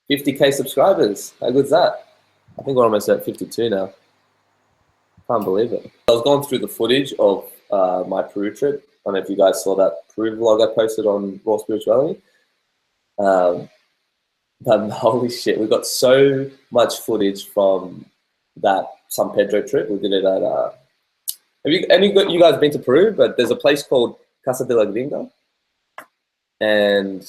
50K subscribers. How good's that? I think we're almost at 52 now. Can't believe it. I was going through the footage of my Peru trip. I don't know if you guys saw that Peru vlog I posted on Raw Spirituality. But holy shit, we got so much footage from that San Pedro trip. We did it at, you guys been to Peru? But there's a place called Casa de la Gringa. And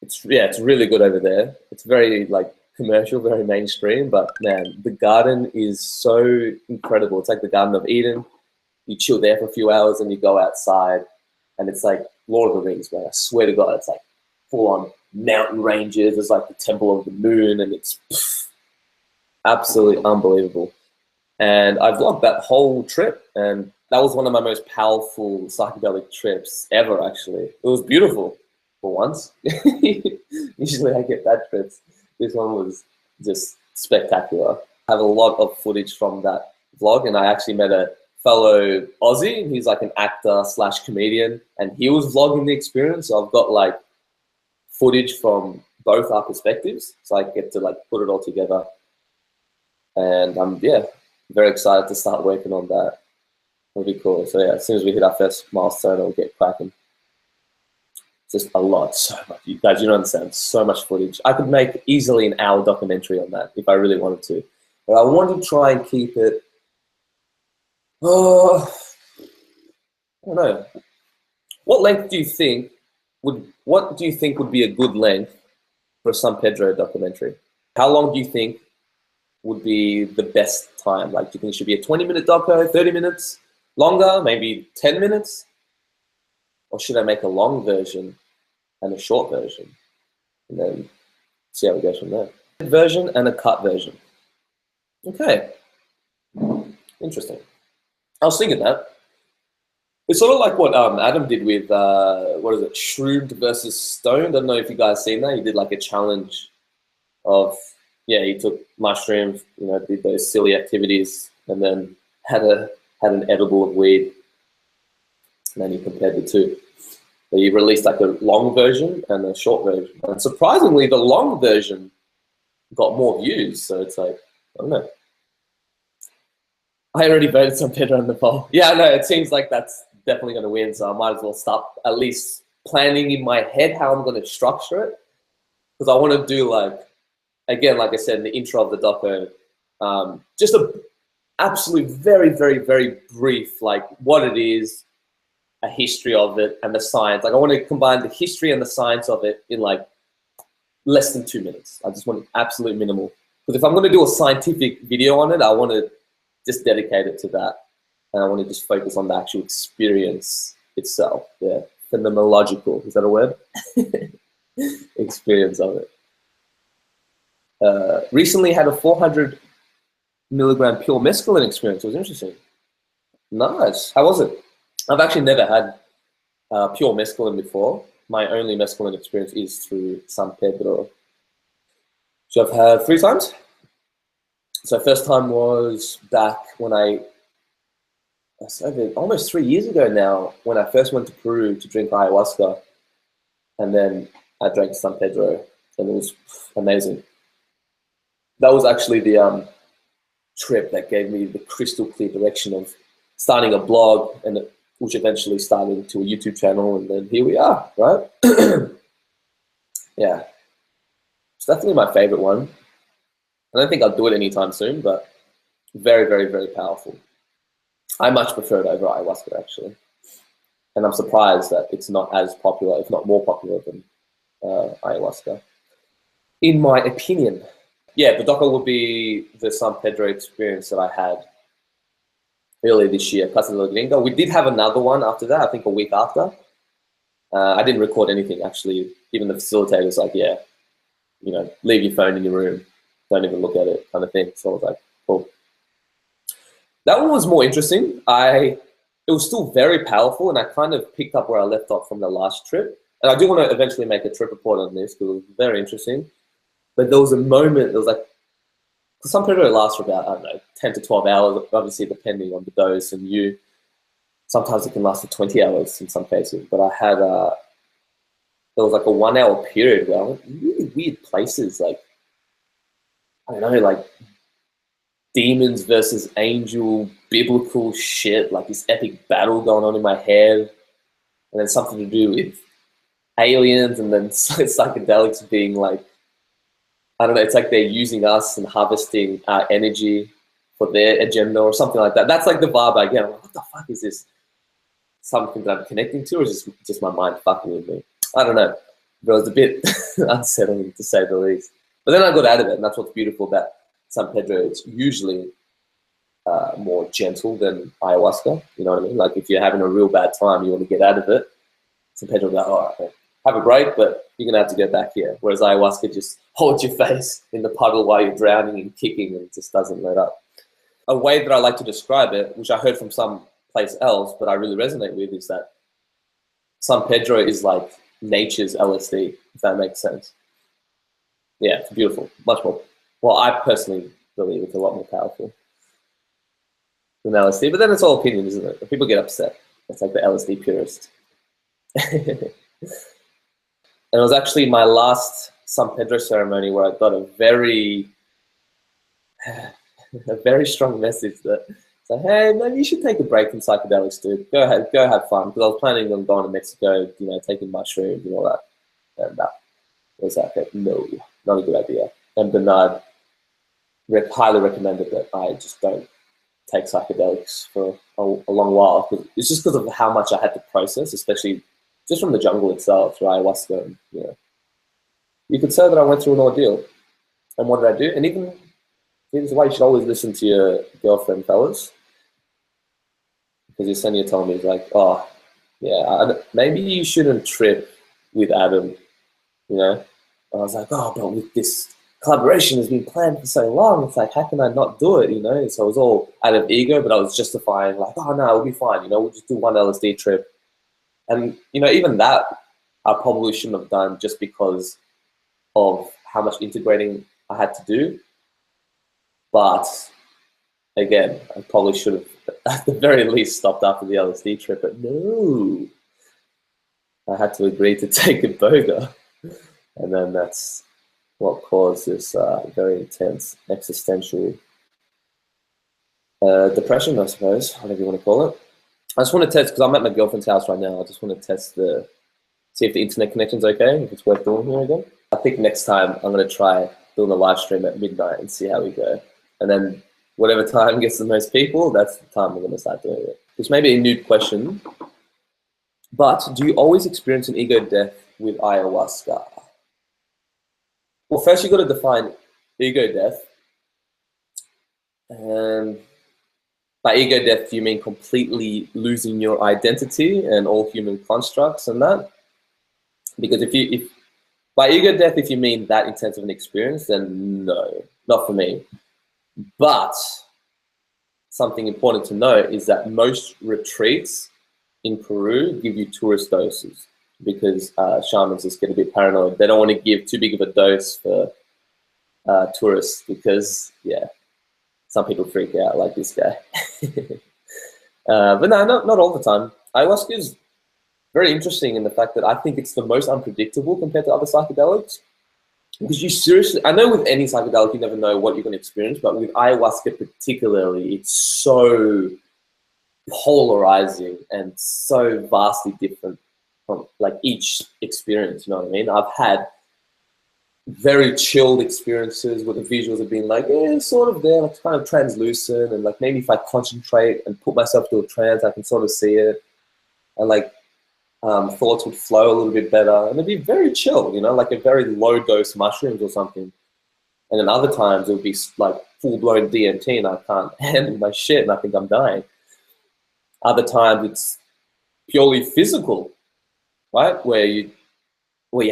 it's really good over there. It's very like commercial, very mainstream, but man, the garden is so incredible. It's like the Garden of Eden. You chill there for a few hours and you go outside and it's like Lord of the Rings, man. I swear to God, it's like full on mountain ranges. There's like the Temple of the Moon and it's absolutely unbelievable. And I vlogged that whole trip and that was one of my most powerful psychedelic trips ever, actually. It was beautiful for once. Usually I get bad trips. This one was just spectacular. I have a lot of footage from that vlog and I actually met a fellow Aussie. He's like an actor / comedian and he was vlogging the experience. So I've got like footage from both our perspectives. So I get to like put it all together. And I'm very excited to start working on that. It'll be cool. So yeah, as soon as we hit our first milestone, it'll get cracking. Just a lot, so much. You guys, you don't understand, so much footage. I could make easily an hour documentary on that if I really wanted to. But I want to try and keep it, I don't know. What length do you think what do you think would be a good length for a San Pedro documentary? How long do you think would be the best time? Like, do you think it should be a 20-minute doco, 30 minutes, longer, maybe 10 minutes? Or should I make a long version and a short version? And then see how it goes from there. A version and a cut version. Okay. Interesting. I was thinking that. It's sort of like what Adam did with, Shroomed versus Stoned. I don't know if you guys seen that. He did like a challenge of, he took mushrooms, did those silly activities, and then had an edible of weed. And then he compared the two. So he released like a long version and a short version. And surprisingly, the long version got more views. So it's like, I don't know. I already voted San Pedro in the poll. Yeah, no, it seems like that's definitely going to win. So I might as well start at least planning in my head how I'm going to structure it. Because I want to do again, like I said in the intro of the doco, just a absolute very, very, very brief, like what it is, a history of it, and the science. Like I want to combine the history and the science of it in like less than 2 minutes. I just want it absolute minimal. Because if I'm going to do a scientific video on it, I want to just dedicate it to that. And I want to just focus on the actual experience itself. Yeah, phenomenological, is that a word? Experience of it. Recently had a 400 milligram pure mescaline experience. It was interesting. Nice. How was it? I've actually never had pure mescaline before. My only mescaline experience is through San Pedro. So I've had 3 times. So first time was back when almost 3 years ago now, when I first went to Peru to drink ayahuasca. And then I drank San Pedro and it was amazing. That was actually the trip that gave me the crystal clear direction of starting a blog, and which eventually started into a YouTube channel, and then here we are, right? Yeah, it's definitely my favorite one. I don't think I'll do it anytime soon, but very, very, very powerful. I much prefer it over ayahuasca, actually. And I'm surprised that it's not as popular, if not more popular than ayahuasca, in my opinion. Yeah, the doco would be the San Pedro experience that I had earlier this year, Casa de la Gringa. We did have another one after that, I think a week after. I didn't record anything, actually. Even the facilitator's like, leave your phone in your room. Don't even look at it, kind of thing. So I was like, cool. That one was more interesting. It was still very powerful, and I kind of picked up where I left off from the last trip. And I do want to eventually make a trip report on this because it was very interesting. But there was a moment, there was like, San Pedro lasts for about, I don't know, 10 to 12 hours, obviously depending on the dose and you. Sometimes it can last for 20 hours in some cases. But I had, there was like a 1 hour period where I went really weird places. Like I don't know, like demons versus angel, biblical shit, like this epic battle going on in my head, and then something to do with aliens, and then psychedelics being like, I don't know, it's like they're using us and harvesting our energy for their agenda or something like that. That's like the vibe I get. I'm like, what the fuck is this? Something that I'm connecting to, or just my mind fucking with me? I don't know. But it was a bit unsettling, to say the least. But then I got out of it, and that's what's beautiful about San Pedro. It's usually more gentle than ayahuasca. You know what I mean? Like if you're having a real bad time, you want to get out of it. San Pedro will go, all right, have a break, but you're gonna have to get back here. Whereas ayahuasca just holds your face in the puddle while you're drowning and kicking, and just doesn't let up. A way that I like to describe it, which I heard from some place else, but I really resonate with, is that San Pedro is like nature's LSD, if that makes sense. Yeah, it's beautiful, much more. Well, I personally believe it's a lot more powerful than LSD, but then it's all opinion, isn't it? People get upset. It's like the LSD purist. And it was actually my last San Pedro ceremony where I got a very strong message that said, hey, maybe you should take a break from psychedelics, dude. Go ahead, go have fun. Because I was planning on going to Mexico, you know, taking mushrooms and all that. And that was like, no, not a good idea. And Bernard highly recommended that I just don't take psychedelics for a long while. It's just because of how much I had to process, especially just from the jungle itself, through ayahuasca. And, you know, you could say that I went through an ordeal. And what did I do? And even here's why you should always listen to your girlfriend, fellas. Because Yesenia told me, he's like, oh, yeah, maybe you shouldn't trip with Adam, you know? And I was like, oh, but with this collaboration has been planned for so long, it's like, how can I not do it, you know? So it was all out of ego, but I was justifying, like, oh, no, it'll be fine, you know? We'll just do one LSD trip. And, you know, even that I probably shouldn't have done just because of how much integrating I had to do. But again, I probably should have, at the very least, stopped after the LSD trip. But no, I had to agree to take a boga. And then that's what caused this very intense existential depression, I suppose, whatever you want to call it. I just want to test, because I'm at my girlfriend's house right now, I just want to test see if the internet connection's okay, if it's worth doing here again. I think next time I'm going to try doing a live stream at midnight and see how we go. And then whatever time gets the most people, that's the time we're going to start doing it. Which may be a nude question, but do you always experience an ego death with ayahuasca? Well, first you've got to define ego death. And by ego death, do you mean completely losing your identity and all human constructs and that? Because if by ego death, if you mean that intense of an experience, then no, not for me. But something important to note is that most retreats in Peru give you tourist doses because shamans just get a bit paranoid. They don't want to give too big of a dose for tourists because, yeah, some people freak out like this guy. But no, not all the time. Ayahuasca is very interesting in the fact that I think it's the most unpredictable compared to other psychedelics. Because you seriously, I know with any psychedelic you never know what you're going to experience, but with ayahuasca particularly, it's so polarizing and so vastly different from like each experience, you know what I mean? I've had very chilled experiences where the visuals have been like, yeah, sort of there, like kind of translucent, and like maybe if I concentrate and put myself to a trance, I can sort of see it, and like thoughts would flow a little bit better, and it'd be very chill, you know, like a very low dose mushrooms or something. And then other times it would be like full blown DMT, and I can't handle my shit, and I think I'm dying. Other times it's purely physical, right, where you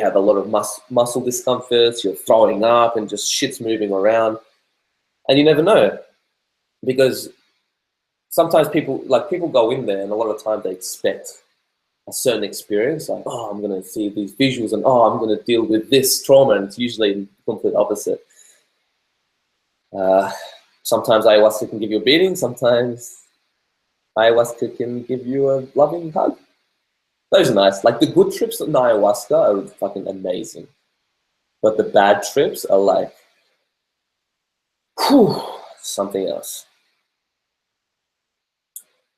have a lot of muscle discomforts, you're throwing up and just shit's moving around. And you never know, because sometimes people go in there and a lot of times they expect a certain experience, like, oh, I'm going to see these visuals and, oh, I'm going to deal with this trauma, and it's usually the complete opposite. Sometimes ayahuasca can give you a beating, sometimes ayahuasca can give you a loving hug. Those are nice. Like the good trips on ayahuasca are fucking amazing. But the bad trips are like, Whew, something else.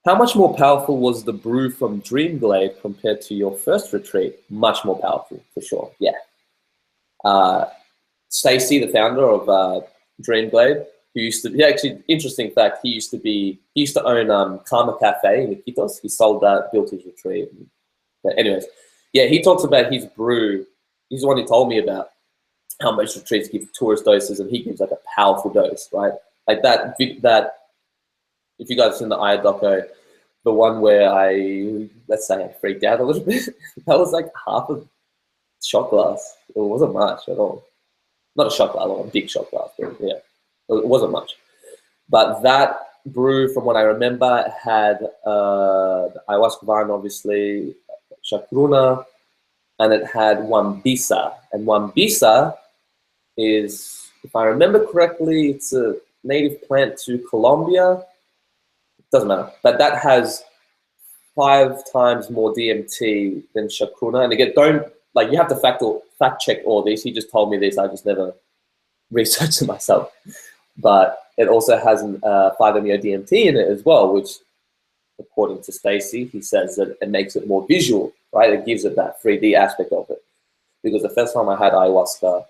How much more powerful was the brew from Dreamglade compared to your first retreat? Much more powerful, for sure, yeah. Stacy, the founder of Dreamglade, who used to be, actually, interesting fact, he used to own Karma Cafe in Iquitos. He sold that, built his retreat. But anyways, yeah, he talks about his brew. He's the one who told me about how much retreats give tourist doses, and he gives like a powerful dose, right? Like that, if you guys have seen the Aya doco, the one where let's say I freaked out a little bit, that was like half a shot glass. It wasn't much at all. Not a shot glass, like a big shot glass, but yeah, it wasn't much. But that brew, from what I remember, had the ayahuasca vine, obviously, chacruna, and it had wambisa. And wambisa is, if I remember correctly, it's a native plant to Colombia. It doesn't matter. But that has 5 times more DMT than chacruna. And again, you have to fact check all this. He just told me this. I just never researched it myself. But it also has 5-MeO-DMT in it as well, which, according to Stacy, he says that it makes it more visual, right? It gives it that 3D aspect of it. Because the first time I had ayahuasca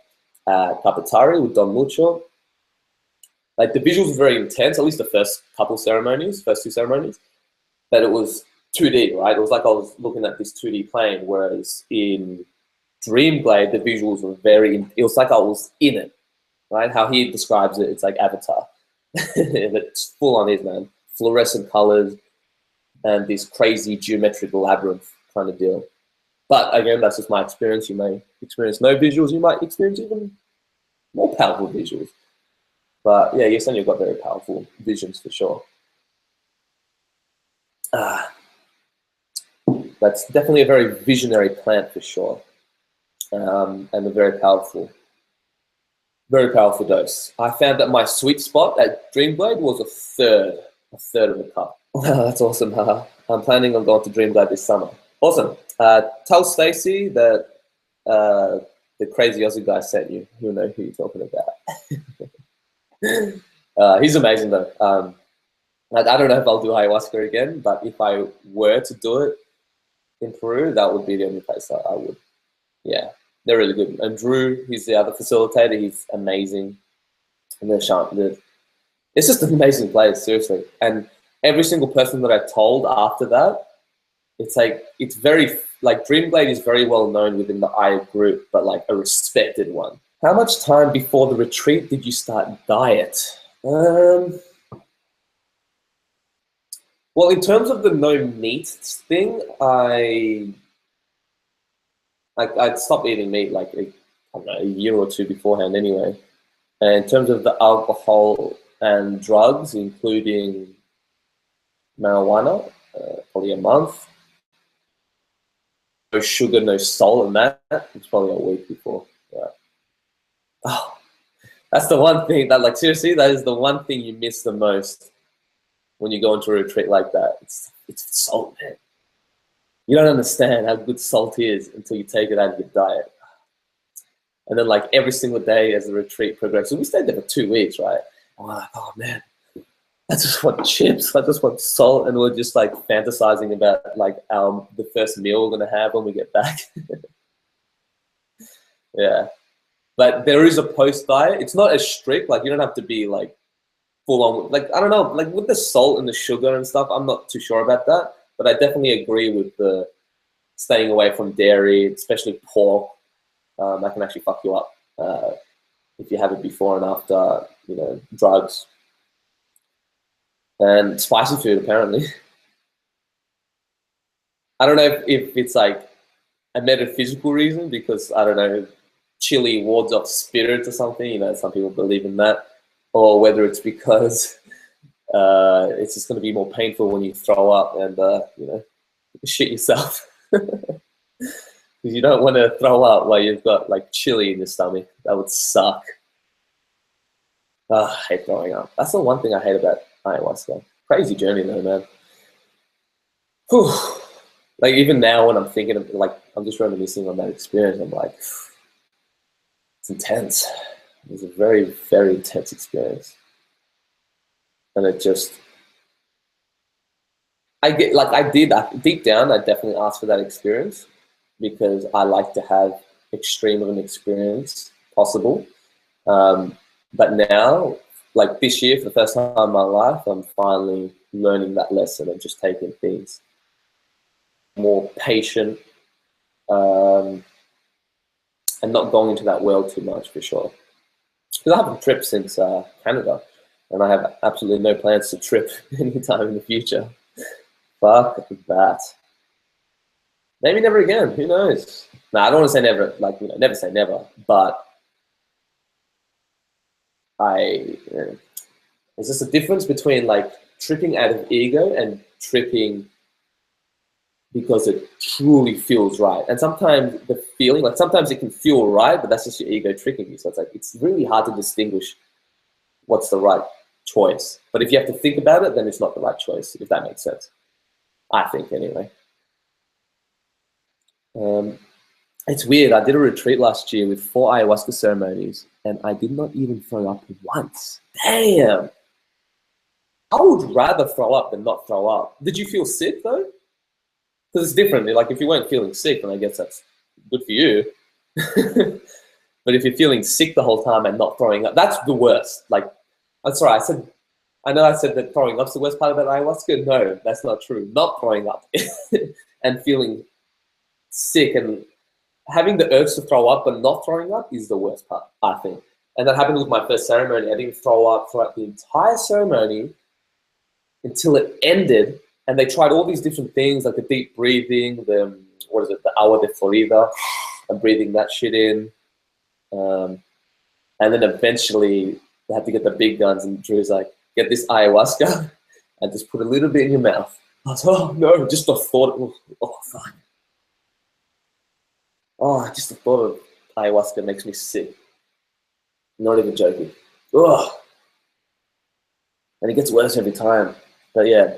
at Capitari with Don Mucho, like the visuals were very intense, at least the first 2 ceremonies, but it was 2D, right? It was like I was looking at this 2D plane, whereas in Dreamglade, the visuals were it was like I was in it, right? How he describes it, it's like Avatar. It's full on, man. Fluorescent colors and this crazy geometric labyrinth kind of deal. But again, that's just my experience. You may experience no visuals, you might experience even more powerful visuals. But yeah, you're saying you've got very powerful visions for sure. That's definitely a very visionary plant for sure. And a very powerful dose. I found that my sweet spot at Dreamglade was a third of the cup. That's awesome. I'm planning on going to Dreamglade this summer. Awesome. Tell Stacy that the crazy Aussie guy sent you. He'll know who you're talking about. He's amazing though. I don't know if I'll do ayahuasca again, but if I were to do it in Peru, that would be the only place that I would. Yeah, they're really good. And Drew, he's the other facilitator. He's amazing. And it's just an amazing place, seriously. And every single person that I told after that, it's very, like, Dreamglade is very well known within the Aya group, but like a respected one. How much time before the retreat did you start diet? Well, in terms of the no meat thing, I'd stopped eating meat like a year or 2 beforehand anyway. And in terms of the alcohol and drugs, including marijuana, probably a month. No sugar, no salt, and that it's probably a week before. Yeah. Oh, that's the one thing that, like, seriously, that is the one thing you miss the most when you go into a retreat like that. It's salt, man. You don't understand how good salt is until you take it out of your diet. And then, like, every single day as the retreat progresses, we stayed there for 2 weeks, right? I'm like, oh man, I just want chips. I just want salt, and we're just like fantasizing about like the first meal we're gonna have when we get back. Yeah, but there is a post diet. It's not as strict. Like, you don't have to be like full on. Like, I don't know. Like with the salt and the sugar and stuff, I'm not too sure about that. But I definitely agree with the staying away from dairy, especially pork. That can actually fuck you up if you have it before and after, you know, drugs. And spicy food, apparently. I don't know if it's like a metaphysical reason, because, I don't know, chili wards off spirits or something, you know, some people believe in that, or whether it's because it's just going to be more painful when you throw up and, you know, shit yourself. Because you don't want to throw up while you've got like chili in your stomach. That would suck. I hate throwing up. That's the one thing I hate about ayahuasca. Crazy journey though, man. Whew. Like even now when I'm thinking of, like, I'm just reminiscing on that experience, I'm like, it's intense. It was a very, very intense experience. And it just, deep down, I definitely asked for that experience because I like to have extreme of an experience possible. But now, like this year, for the first time in my life, I'm finally learning that lesson and just taking things more patient, and not going into that world too much, for sure. Because I haven't tripped since Canada, and I have absolutely no plans to trip anytime in the future. Fuck that. Maybe never again. Who knows? No, I don't want to say never. Like, you know, never say never. But there's just a difference between like tripping out of ego and tripping because it truly feels right. And sometimes the feeling, like sometimes it can feel right, but that's just your ego tricking you. So it's like, it's really hard to distinguish what's the right choice. But if you have to think about it, then it's not the right choice, if that makes sense. I think, anyway. It's weird. I did a retreat last year with 4 ayahuasca ceremonies, and I did not even throw up once. Damn. I would rather throw up than not throw up. Did you feel sick, though? Because it's different. Like, if you weren't feeling sick, then I guess that's good for you. But if you're feeling sick the whole time and not throwing up, that's the worst. Like, I'm sorry, I know I said that throwing up's the worst part about ayahuasca. No, that's not true. Not throwing up and feeling sick and having the urge to throw up but not throwing up is the worst part, I think. And that happened with my first ceremony. I didn't throw up throughout the entire ceremony until it ended. And they tried all these different things, like the deep breathing, the agua de Florida, and breathing that shit in. And then eventually they had to get the big guns, and Drew's like, get this ayahuasca and just put a little bit in your mouth. I was like, oh no, just the thought, oh fuck. Oh, just the thought of ayahuasca makes me sick. Not even joking. Ugh. And it gets worse every time. But yeah,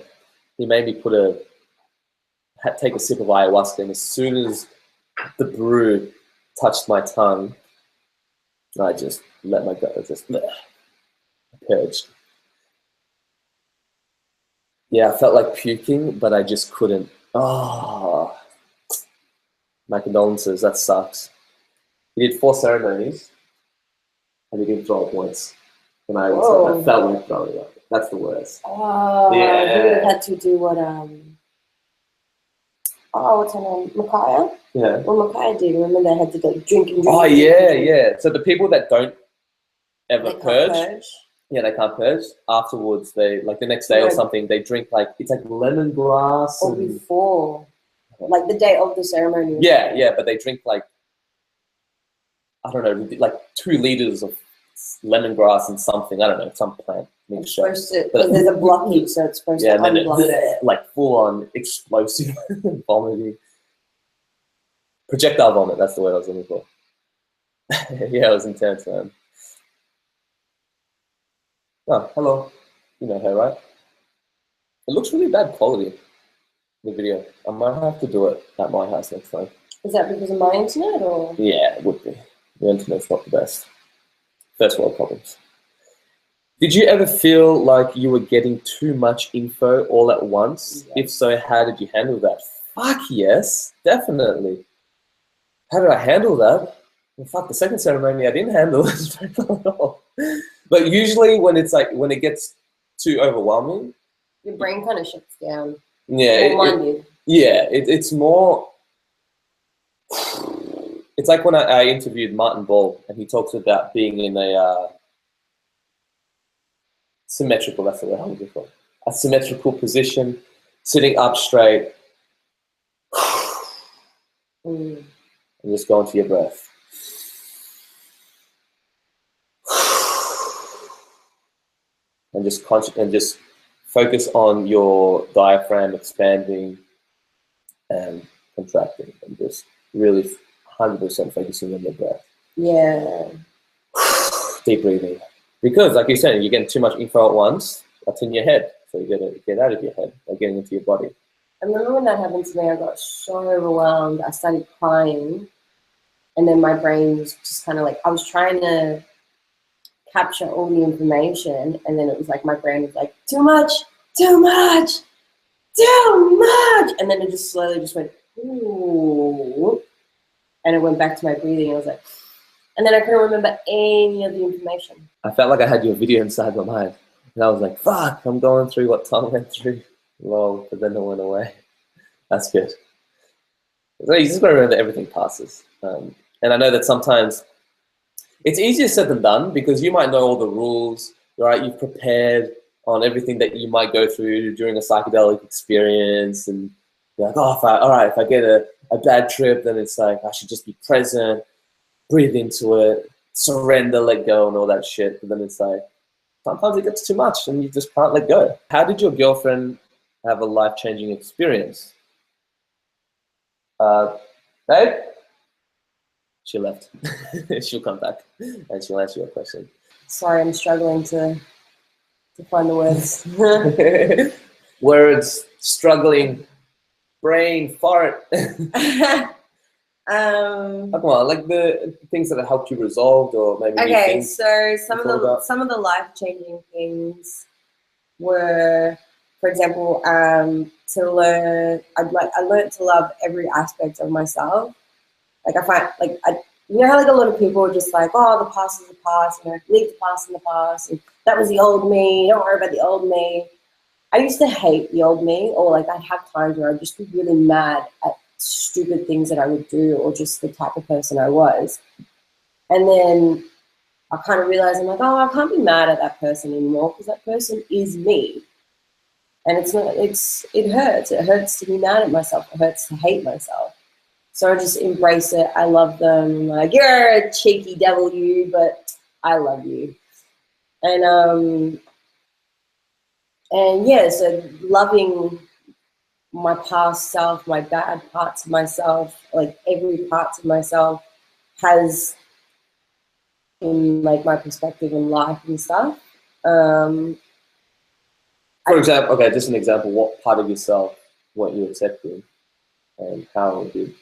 he made me take a sip of ayahuasca, and as soon as the brew touched my tongue, I just let my gut, purged. Yeah, I felt like puking, but I just couldn't. Oh, my condolences, that sucks. He did 4 ceremonies, and he didn't throw up once. And I felt like throwing up. That's the worst. Oh, yeah. He would have had to do what, what's her name? Makaya? Yeah. Well, Makaya did. Remember they had to go drink and drink. Oh, yeah, yeah. So the people that don't ever purge, yeah, they can't purge. Afterwards, they, like the next day or something, they drink like, it's like lemongrass. Or before. Like the day of the ceremony. Yeah, yeah, but they drink like, I don't know, like 2 liters of lemongrass and something, I don't know, some plant mixture. Because there's a blockage, so it's supposed to unblock it. Like full-on explosive vomiting. Projectile vomit, that's the word I was looking for. Yeah, it was intense, man. Oh, hello. You know her, right? It looks really bad quality, the video. I might have to do it at my house next time. Is that because of my internet, or? Yeah, it would be. The internet's not the best. First world problems. Did you ever feel like you were getting too much info all at once? Yeah. If so, how did you handle that? Fuck yes, definitely. How did I handle that? Well, fuck, the second ceremony I didn't handle it very well at all. But usually when it's like, when it gets too overwhelming, your brain kind of shuts down. Yeah, it's more. It's like when I interviewed Martin Ball, and he talks about being in a symmetrical, that's the word I'm looking for, a symmetrical position, sitting up straight, and just go into your breath. And just focus on your diaphragm expanding and contracting, and just really 100% focusing on your breath. Yeah. Deep breathing. Because, like you're saying, you're getting too much info at once. That's in your head. So you got to get out of your head by getting into your body. I remember when that happened to me, I got so overwhelmed. I started crying. And then my brain was just kind of like, I was trying to capture all the information, and then it was like my brain was like, too much, too much, too much, and then it just slowly just went, ooh, and it went back to my breathing. I was like, and then I couldn't remember any of the information. I felt like I had your video inside my mind, and I was like, fuck, I'm going through what Tom went through. Lol, but then it went away. That's good. So you just got to remember that everything passes. And I know that sometimes it's easier said than done, because you might know all the rules, right? You've prepared on everything that you might go through during a psychedelic experience, and you're like, oh, if I get a bad trip, then it's like I should just be present, breathe into it, surrender, let go, and all that shit. But then it's like sometimes it gets too much, and you just can't let go. How did your girlfriend have a life-changing experience? Babe? She left. She'll come back and she'll answer your question. Sorry, I'm struggling to find the words. Words, struggling, brain, fart. Come on, like the things that have helped you resolve, or maybe new okay, things so some of the life-changing things were, for example, to learn. I learned to love every aspect of myself. Like I find, like you know how like a lot of people are just like, oh, the past is the past, you know, leave the past in the past, and that was the old me. Don't worry about the old me. I used to hate the old me, or like I'd have times where I'd just be really mad at stupid things that I would do, or just the type of person I was. And then I kind of realized, I'm like, oh, I can't be mad at that person anymore, because that person is me. And it's not, it hurts. It hurts to be mad at myself. It hurts to hate myself. So I just embrace it. I love them. I'm like, you're a cheeky devil, you, but I love you. And yeah, so loving my past self, my bad parts of myself, like every part of myself has, in like my perspective in life and stuff. For example, okay, just an example, what part of yourself weren't you accepting, and how it did?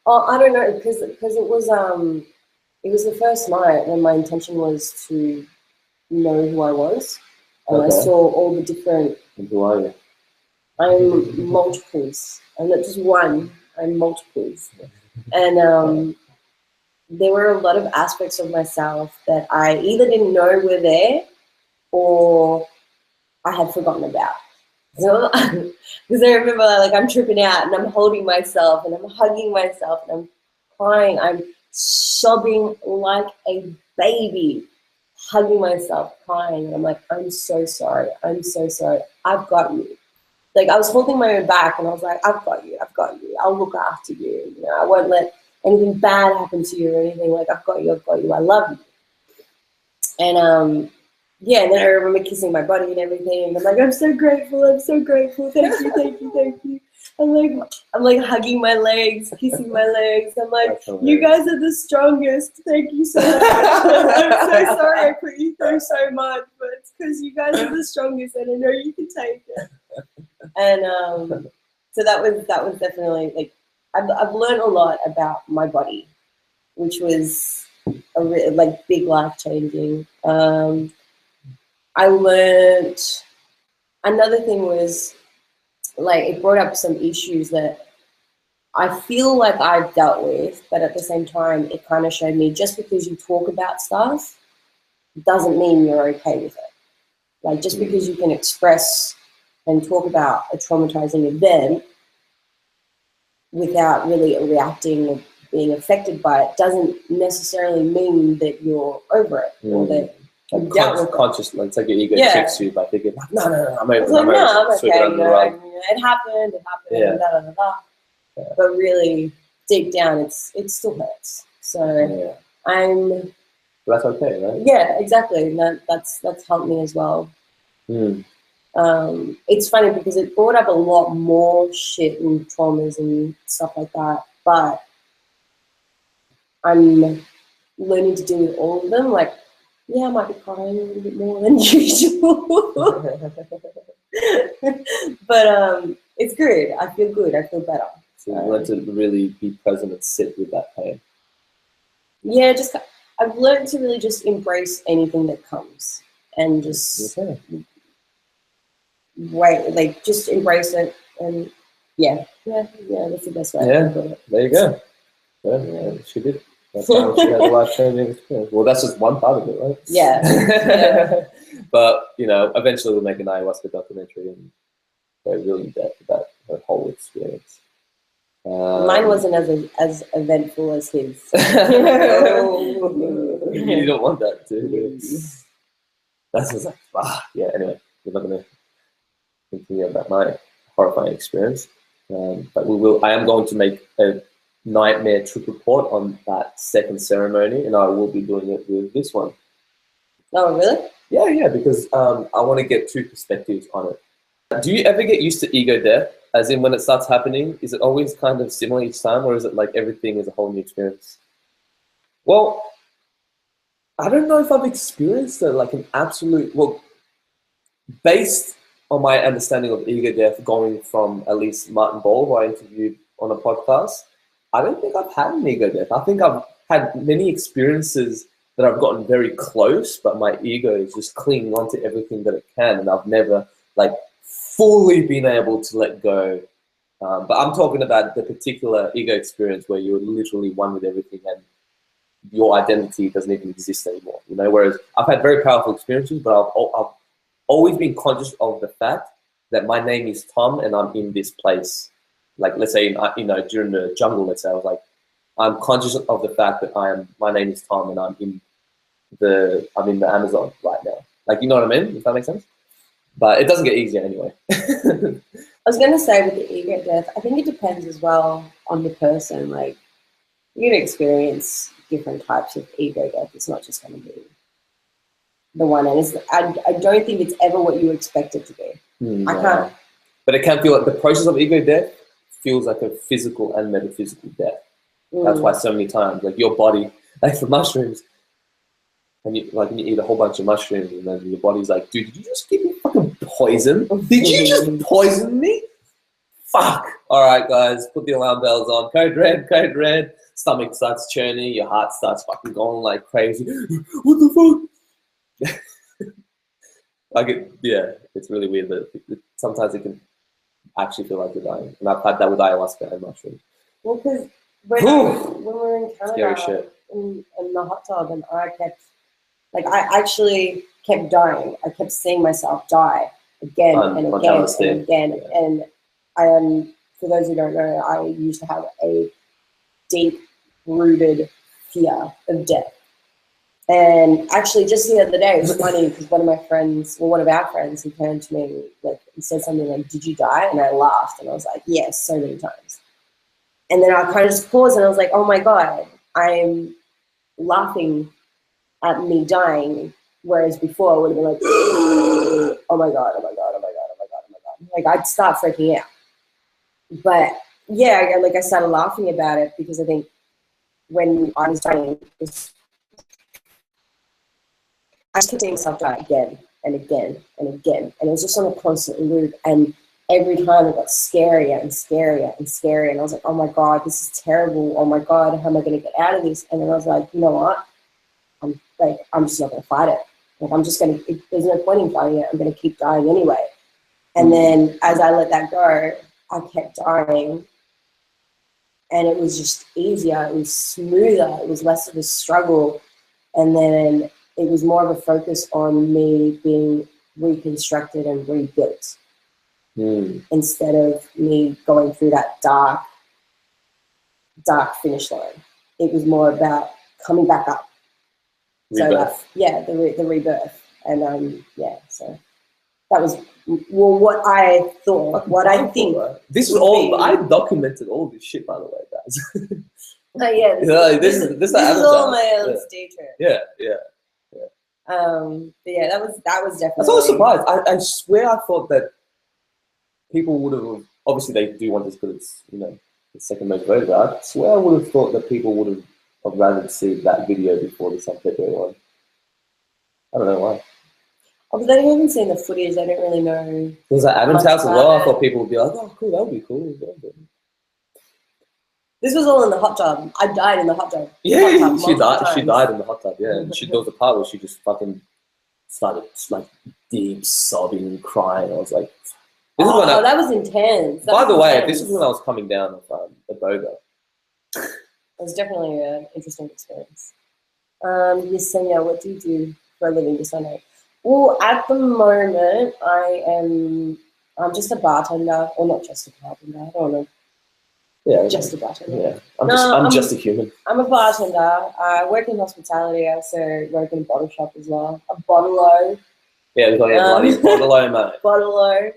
Oh, I don't know, because it was the first night when my intention was to know who I was, and I saw all the different. And who are you? I'm multiples. I'm not just one. I'm multiples, and there were a lot of aspects of myself that I either didn't know were there, or I had forgotten about. So, because I remember, like, I'm tripping out and I'm holding myself and I'm hugging myself and I'm crying. I'm sobbing like a baby, hugging myself, crying. And I'm like, I'm so sorry. I'm so sorry. I've got you. Like, I was holding my own back and I was like, I've got you. I've got you. I'll look after you. You know, I won't let anything bad happen to you or anything. Like, I've got you. I've got you. I love you. And yeah, and then I remember kissing my body and everything. I'm like, I'm so grateful. I'm so grateful. Thank you, thank you, thank you. I'm like hugging my legs, kissing my legs. I'm like, you guys are the strongest. Thank you so much. I'm so sorry I put you through so much, but it's because you guys are the strongest, and I know you can take it. And so that was definitely, like, I've learned a lot about my body, which was like big life changing. I learned, another thing was, like, it brought up some issues that I feel like I've dealt with, but at the same time, it kind of showed me just because you talk about stuff doesn't mean you're okay with it. Like, just because you can express and talk about a traumatizing event without really reacting or being affected by it doesn't necessarily mean that you're over it, or that consciously, it's like your ego tricks you by thinking, no, I'm over it. I'm okay, it happened, da, da, da, da. Yeah. But really, deep down, it still hurts. So I'm. That's okay, right? Yeah, exactly. And that's helped me as well. It's funny because it brought up a lot more shit and traumas and stuff like that, but I'm learning to deal with all of them. Like, yeah, I might be crying a little bit more than usual. But it's good. I feel good. I feel better. So you learn to really be present and sit with that pain. Yeah, just I've learned to really just embrace anything that comes and just just embrace it. And yeah, that's the best way to put it. There you go. Yeah, she did. That's how she had a life-changing experience. Well, that's just one part of it, right? Yeah. But, you know, eventually we'll make an ayahuasca documentary and go really in depth about her whole experience. Mine wasn't as eventful as his. You don't want that too. That's just like, yeah, anyway, we're not going to continue about my horrifying experience. But I am going to make a nightmare trip report on that second ceremony, and I will be doing it with this one. Oh, really? Yeah, because I want to get two perspectives on it. Do you ever get used to ego death? As in, when it starts happening, is it always kind of similar each time, or is it like everything is a whole new experience? Well, I don't know if I've experienced it like an absolute, well, based on my understanding of ego death, going from at least Martin Ball, who I interviewed on a podcast, I don't think I've had an ego death. I think I've had many experiences that I've gotten very close, but my ego is just clinging on to everything that it can, and I've never like fully been able to let go. But I'm talking about the particular ego experience where you're literally one with everything and your identity doesn't even exist anymore, you know? Whereas I've had very powerful experiences, but I've always been conscious of the fact that my name is Tom and I'm in this place. Like, let's say, you know, during the jungle, let's say, I was like, I'm conscious of the fact that my name is Tom and I'm in the Amazon right now. Like, you know what I mean? If that makes sense? But it doesn't get easier anyway. I was going to say with the ego death, I think it depends as well on the person. Like, you're going to experience different types of ego death. It's not just going to be the one. And I don't think it's ever what you expect it to be. I can't. But it can feel like the process of ego death feels like a physical and metaphysical death. That's why so many times, like your body, like for mushrooms, and you eat a whole bunch of mushrooms, and then your body's like, dude, did you just give me fucking poison? Did you just poison me? Fuck. All right, guys, put the alarm bells on. Code red. Stomach starts churning. Your heart starts fucking going like crazy. What the fuck? It's really weird, but sometimes it can actually feel like you're dying. And I've had that with ayahuasca and mushrooms. Well, because when we were in Scary Canada, shit. in the hot tub, and I actually kept dying. I kept seeing myself die again and again and again. Yeah. And I am, for those who don't know, I used to have a deep-rooted fear of death. And actually, just the other day, it was funny because one of our friends, he turned to me, like, he said something like, "Did you die?" And I laughed, and I was like, "Yes, so many times." And then I kind of just paused, and I was like, "Oh my God, I'm laughing at me dying," whereas before I would have been like, "Oh my God, oh my God, oh my God, oh my God, oh my God." Like, I'd start freaking out. But yeah, I started laughing about it because I think when I was dying, I just kept seeing myself die again and again and again. And it was just on a constant loop. And every time it got scarier and scarier and scarier. And I was like, oh my God, this is terrible. Oh my God, how am I going to get out of this? And then I was like, you know what? I'm just not going to fight it. Like, there's no point in fighting it. I'm going to keep dying anyway. And then as I let that go, I kept dying. And it was just easier. It was smoother. It was less of a struggle. And then it was more of a focus on me being reconstructed and rebuilt instead of me going through that dark finish line. It was more about coming back up. Rebirth. So the rebirth. And so that was what I thought, what I think. This is all, I documented all this shit, by the way, guys. Oh yeah, this is all my LSD trip. Yeah. But yeah, that was definitely. I was always surprised. I swear I thought that people would have, obviously they do want this because it's, you know, the second most voted. I swear I would have thought that people would have rather seen that video before the San Pedro one. I don't know why. Oh, but they haven't seen the footage. They don't really know. It was at Adam's house as well. I thought people would be like, oh, cool, that would be cool. This was all in the hot tub. I died in the hot tub. Yeah, Hot tub she died. multiple She times. died in the hot tub. Yeah, and there was a part where she just fucking started like deep sobbing and crying. I was like, this is when that was intense. by the way, this is when I was coming down with a boga. It was definitely an interesting experience. Yesenia, what do you do for a living? Just I know. Well, at the moment, I'm just a bartender, or not just a bartender. I don't know. Yeah, just a bartender. Yeah, I'm just a human. I'm a bartender. I work in hospitality. I also work in a bottle shop as well. A bottle-o. Yeah, we've got bloody bottle-o, mate. Bottle-o.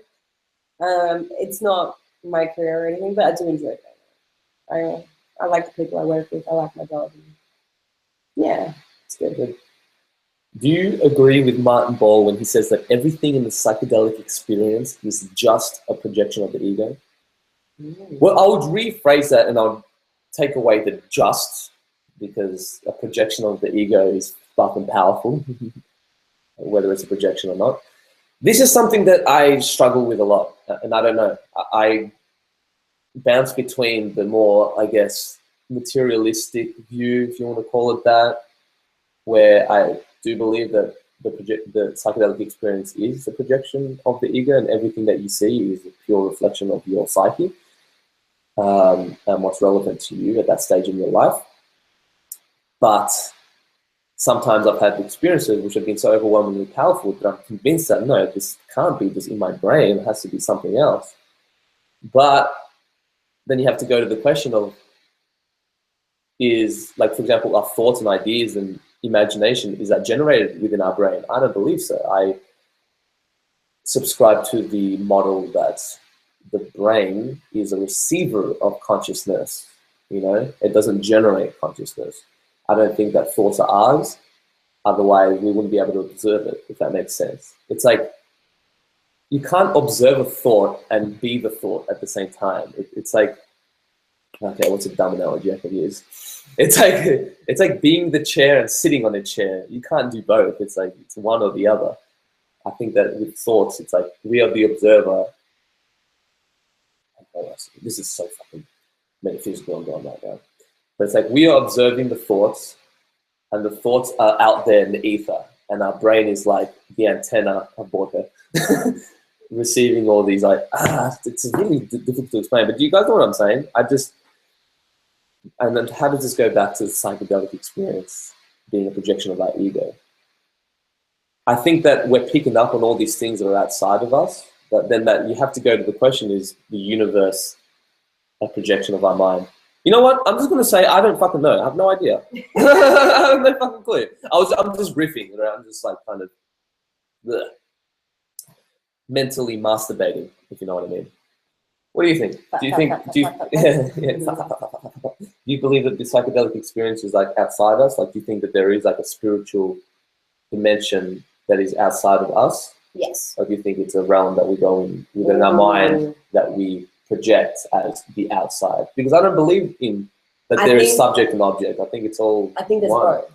It's not my career or anything, but I do enjoy it. I like the people I work with. I like my job. Yeah, it's good. Do you agree with Martin Ball when he says that everything in the psychedelic experience is just a projection of the ego? Well, I would rephrase that and I would take away the just, because a projection of the ego is fucking powerful, whether it's a projection or not. This is something that I struggle with a lot, and I don't know. I bounce between the more, I guess, materialistic view, if you want to call it that, where I do believe that the psychedelic experience is a projection of the ego, and everything that you see is a pure reflection of your psyche. And what's relevant to you at that stage in your life. But sometimes I've had experiences which have been so overwhelmingly powerful that I'm convinced that no, this can't be just in my brain, it has to be something else. But then you have to go to the question of, is, like, for example, our thoughts and ideas and imagination, is that generated within our brain? I don't believe so. I subscribe to the model that the brain is a receiver of consciousness, it doesn't generate consciousness. I don't think that thoughts are ours, otherwise we wouldn't be able to observe it, if that makes sense. It's like, you can't observe a thought and be the thought at the same time. It's like, okay, what's a dumb analogy I can use? It's like being the chair and sitting on a chair. You can't do both. It's like, it's one or the other. I think that with thoughts, it's like, we are the observer. This is so fucking metaphysical and going right now. But it's like, we are observing the thoughts, and the thoughts are out there in the ether, and our brain is like the antenna of water, receiving all these, like, it's really difficult to explain. But do you guys know what I'm saying? And then how does this go back to the psychedelic experience being a projection of our ego? I think that we're picking up on all these things that are outside of us, but then that you have to go to the question, is the universe a projection of our mind? You know what? I'm just going to say I don't fucking know. I have no idea. I have no fucking clue. I'm just riffing. I'm just like kind of mentally masturbating, if you know what I mean. What do you think? Do you believe that the psychedelic experience is like outside us? Like, do you think that there is like a spiritual dimension that is outside of us? Yes. Or do you think it's a realm that we go in within our mind that we project as the outside? Because I don't believe in that there is subject and object. I think it's all I think there's one. both.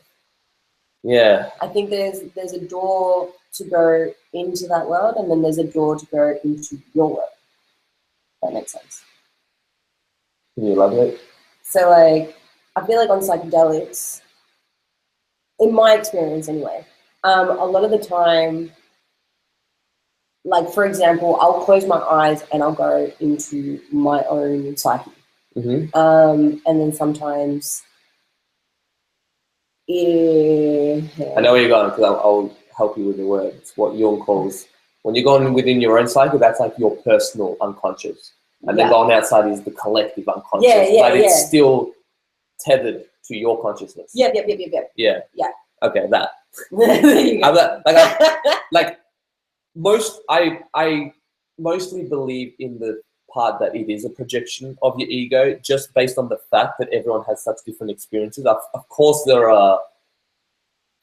Yeah. I think there's a door to go into that world, and then there's a door to go into your world. That makes sense. Can you elaborate? So, like, I feel like on psychedelics, in my experience anyway, a lot of the time, like, for example, I'll close my eyes and I'll go into my own psyche. Mm-hmm. And then sometimes, I know where you're going, because I'll help you with the words. What Jung calls, when you're going within your own psyche, that's like your personal unconscious. And then going outside is the collective unconscious. But it's still tethered to your consciousness. Yeah. Yeah. Okay, that. There you go. I mostly believe in the part that it is a projection of your ego, just based on the fact that everyone has such different experiences. Of course, there are.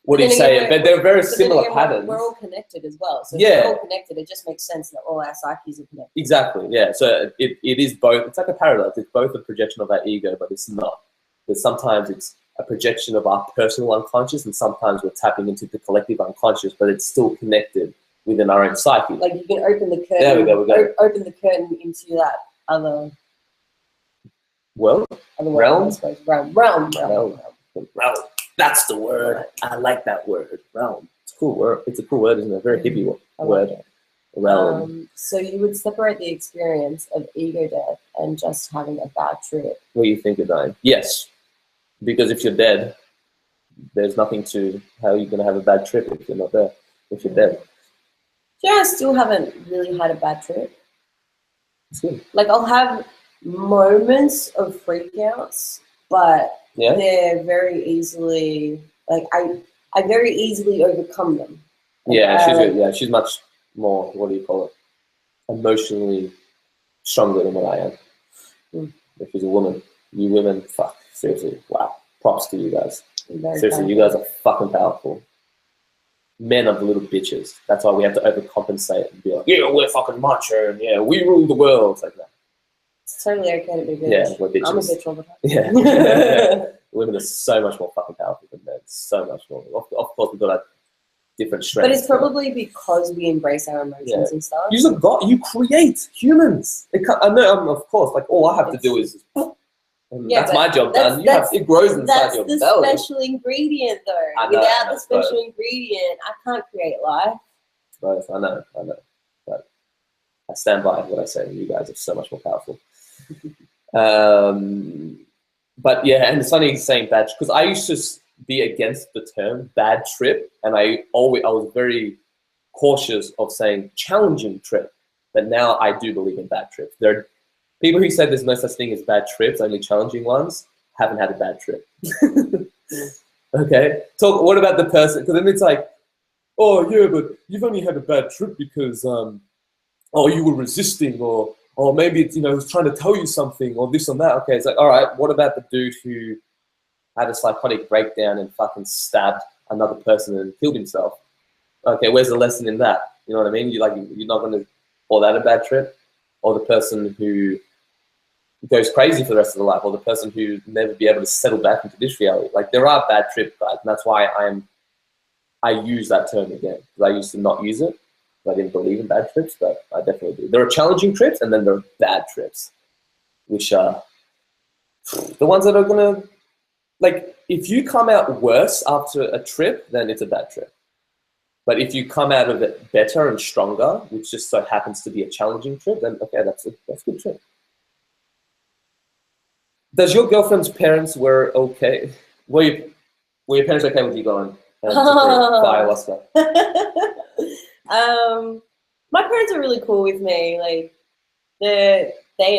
What do you say? But they're very similar patterns. We're all connected as well. So if we're all connected, it just makes sense that all our psyches are connected. Exactly, yeah. So it is both. It's like a paradox. It's both a projection of our ego, but it's not. But sometimes it's a projection of our personal unconscious, and sometimes we're tapping into the collective unconscious, but it's still connected within our own psyche. Like, you can open the curtain. There we go. Open the curtain into that other. Well, Other realm? I suppose. Realm. That's the word. I like that word. Realm. It's a cool word. It's a cool word, isn't it? A very hippie word. Like Realm. So you would separate the experience of ego death and just having a bad trip. What do you think of dying? Yes. Because if you're dead, there's nothing to how you're going to have a bad trip if you're not there, if you're dead. Yeah, I still haven't really had a bad trip. It's good. Like, I'll have moments of freakouts, but they're very easily, like, I very easily overcome them. Like, she's much more, what do you call it, emotionally stronger than what I am. If she's a woman, you women, fuck, seriously, wow, props to you guys. Seriously, you guys are fucking powerful. Men are the little bitches. That's why we have to overcompensate and be like, yeah, we're fucking macho, and yeah, we rule the world. It's like that. It's totally okay to be bitch. Yeah, we're bitches. I'm a bitch all the time. Yeah. Women are so much more fucking powerful than men. So much more. Of course, we've got a different strengths. But it's probably because we embrace our emotions and stuff. You create humans. I know, of course, like all I have to do is that's my job done. It grows inside your belly. That's the special ingredient, though. Without the special ingredient, I can't create life. Both, I know. But I stand by what I say. You guys are so much more powerful. But yeah, and it's funny saying bad, because I used to be against the term bad trip, and I was very cautious of saying challenging trip. But now I do believe in bad trips. There are people who said there's no such thing as bad trips, only challenging ones, haven't had a bad trip. Okay, what about the person? Because then it's like, oh yeah, but you've only had a bad trip because you were resisting, or maybe it's, it was trying to tell you something, or this and that. Okay, it's like, all right, what about the dude who had a psychotic breakdown and fucking stabbed another person and killed himself? Okay, where's the lesson in that? You know what I mean? You're not going to call that a bad trip? Or the person who goes crazy for the rest of their life, or the person who never be able to settle back into this reality. Like, there are bad trips, guys, and that's why I use that term again, because I used to not use it. I didn't believe in bad trips, but I definitely do. There are challenging trips, and then there are bad trips, which are the ones that are going to, like, if you come out worse after a trip, then it's a bad trip. But if you come out of it better and stronger, which just so happens to be a challenging trip, then okay, that's a good trip. Does your girlfriend's parents were okay? Were your parents okay with you going to ayahuasca? My parents are really cool with me. Like,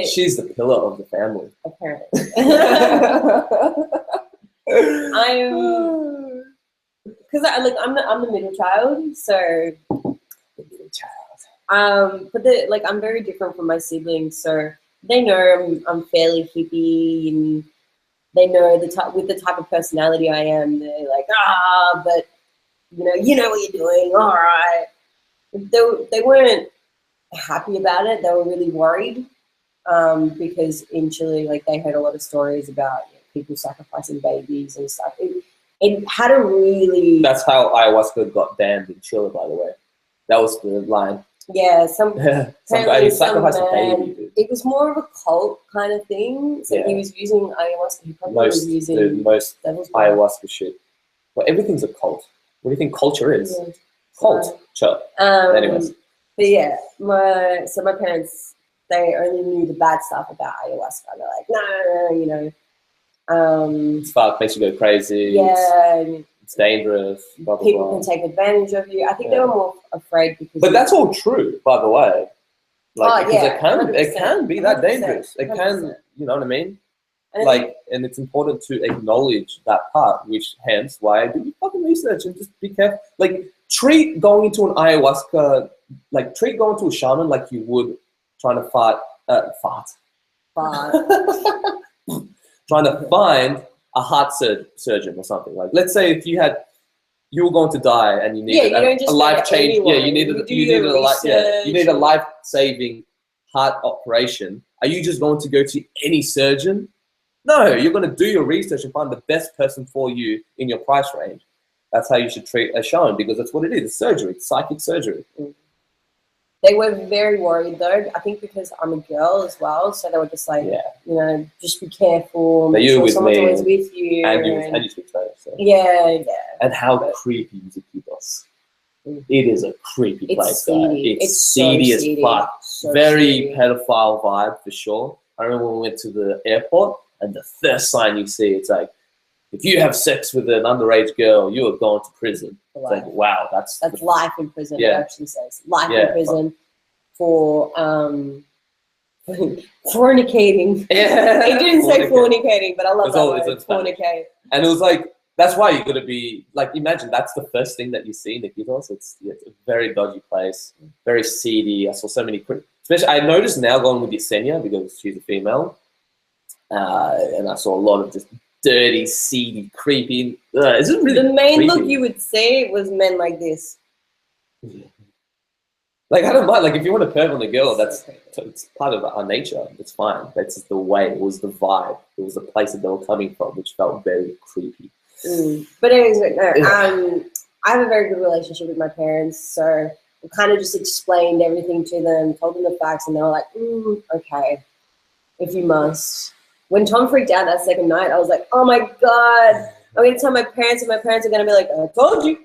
she's the pillar of the family. Apparently. Because I'm the middle child, so but I'm very different from my siblings, so they know I'm fairly hippie, and they know with the type of personality I am. They're like, but you know what you're doing, all right. They weren't happy about it. They were really worried because in Chile, like, they heard a lot of stories about people sacrificing babies and stuff. It had a really... That's how ayahuasca got banned in Chile, by the way. That was the line. Yeah, some guy sacrificed a baby. Dude. It was more of a cult kind of thing. So he was using ayahuasca. He probably was using most ayahuasca shit. Well, everything's a cult. What do you think culture is? Yeah. Cult. Sure. Anyways. But yeah, my parents, they only knew the bad stuff about ayahuasca. They're like, no, it's fucked, makes you go crazy. Yeah. It's dangerous. Blah, blah, people blah. can take advantage of you. I think they were more afraid because. But that's all true, by the way. Like, because it can be that 100%, dangerous. It 100%. can, you know what I mean? And it's important to acknowledge that part, which hence why I do your fucking research and just be careful. Like, treat going into an ayahuasca, treat going to a shaman like you would trying to fart. Trying to find a heart surgeon or something. Like, let's say if you were going to die and you needed a life change. Yeah, you need a life-saving heart operation. Are you just going to go to any surgeon? No, you're going to do your research and find the best person for you in your price range. That's how you should treat a shaman, because that's what it is. It's surgery. It's psychic surgery. They were very worried, though. I think because I'm a girl as well, so they were just like, you know, just be careful. But you were with me, always with you. And you speak Spanish. So. Yeah. And how creepy is Iquitos? It is a creepy place, seedy. It's seedy so as seedy. fuck. So Very seedy. pedophile vibe for sure. I remember when we went to the airport, and the first sign you see, it's like, if you have sex with an underage girl, you are going to prison. It's like, wow, that's life in prison. Yeah. It actually says life in prison for fornicating. Yeah, It didn't say fornicating, but I love that word, fornicate. And it was like, that's why you got to be like, imagine that's the first thing that you see in Iquitos. It's a very dodgy place, very seedy. I saw so many, especially I noticed now going with Yesenia because she's a female, and I saw a lot of just dirty, seedy, creepy. Is it really the main creepy? look you would see was men like this. Like, I don't mind. Like, if you want to perv on a girl, it's part of our nature. It's fine. That's just the way. It was the vibe. It was the place that they were coming from, which felt very creepy. But anyways, I have a very good relationship with my parents, so I kind of just explained everything to them, told them the facts, and they were like, okay, if you must. When Tom freaked out that second night, I was like, oh my God, I'm going to tell my parents, and my parents are going to be like, I told you.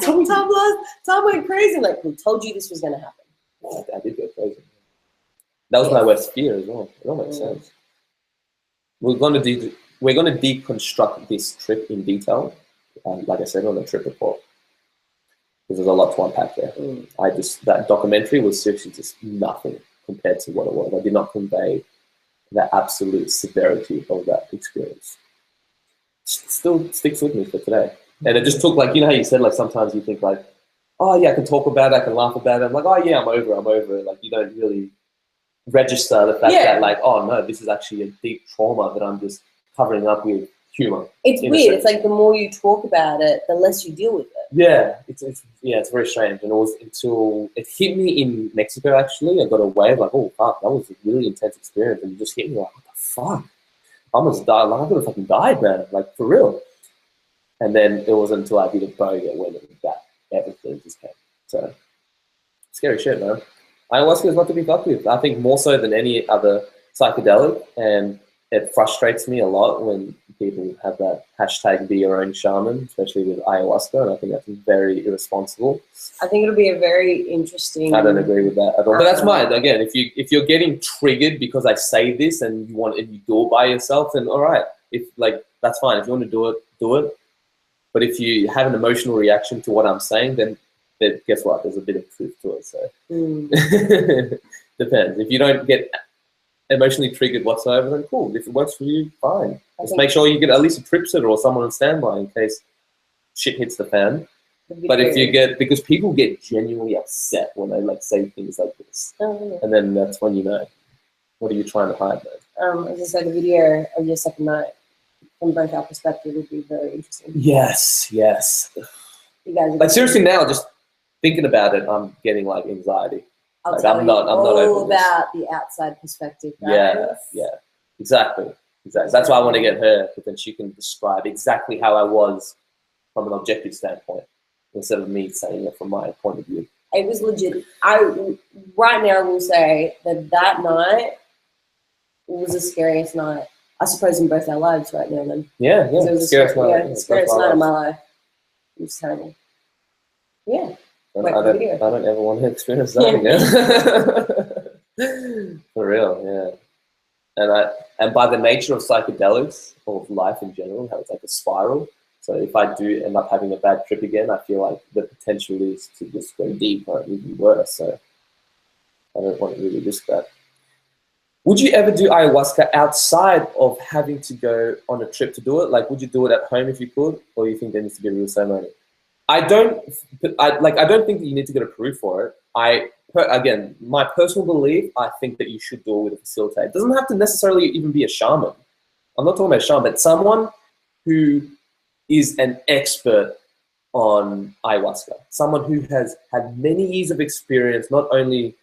Tom went crazy. Like, we told you this was going to happen. I did go crazy. That was my worst fear as well. It all makes sense. We're going to deconstruct this trip in detail, like I said, on the trip report, because there's a lot to unpack there. That documentary was seriously just nothing compared to what it was. I did not convey the absolute severity of that experience. Still sticks with me for today. And it just took, like, you know how you said, like, sometimes you think, like, oh, yeah, I can talk about it, I can laugh about it. I'm like, oh, yeah, I'm over it. Like, you don't really register the fact that, like, oh, no, this is actually a deep trauma that I'm just covering up with humor. It's weird. It's like the more you talk about it, the less you deal with it. Yeah, it's very strange. And it was until it hit me in Mexico, actually. I got a wave, like, oh, fuck, that was a really intense experience. And it just hit me, like, what the fuck? I almost died. Like, I could have fucking died, man. Like, for real. And then it wasn't until I did a boga when that everything just came. So, scary shit, man. Ayahuasca is not to be fucked with. I think more so than any other psychedelic, and it frustrates me a lot when people have that hashtag be your own shaman, especially with ayahuasca, and I think that's very irresponsible. I think it'll be a very interesting... I don't agree with that at all. But that's mine. Again, if you're getting triggered because I say this and you do it by yourself, then all right. That's fine. If you want to do it, do it. But if you have an emotional reaction to what I'm saying, then guess what? There's a bit of truth to it. So depends. If you don't get emotionally triggered whatsoever, then cool. If it works for you, fine. Just make sure you get at least a trip sitter or someone on standby in case shit hits the fan. But if you because people get genuinely upset when they say things like this, and then that's when you know, what are you trying to hide, man? As I said, the video of your second night from both our perspective would be very interesting. Yes. You guys like seriously, now just thinking about it, I'm getting like anxiety. I'm not all about the outside perspective, guys. Yeah, exactly. That's why I want to get her, because then she can describe exactly how I was from an objective standpoint, instead of me saying it from my point of view. It was legit. Right now will say that night was the scariest night, I suppose, in both our lives right now. Then yeah, it was the scariest night of my life. It was terrible. Yeah. I don't ever want to experience that again. For real, yeah. And by the nature of psychedelics, or of life in general, how it's like a spiral. So if I do end up having a bad trip again, I feel like the potential is to just go deeper and even worse. So I don't want to really risk that. Would you ever do ayahuasca outside of having to go on a trip to do it? Like, would you do it at home if you could, or you think there needs to be a real ceremony? I don't think that you need to get approved for it. Again, my personal belief, I think that you should do it with a facilitator. It doesn't have to necessarily even be a shaman. I'm not talking about a shaman, but someone who is an expert on ayahuasca, someone who has had many years of experience, not only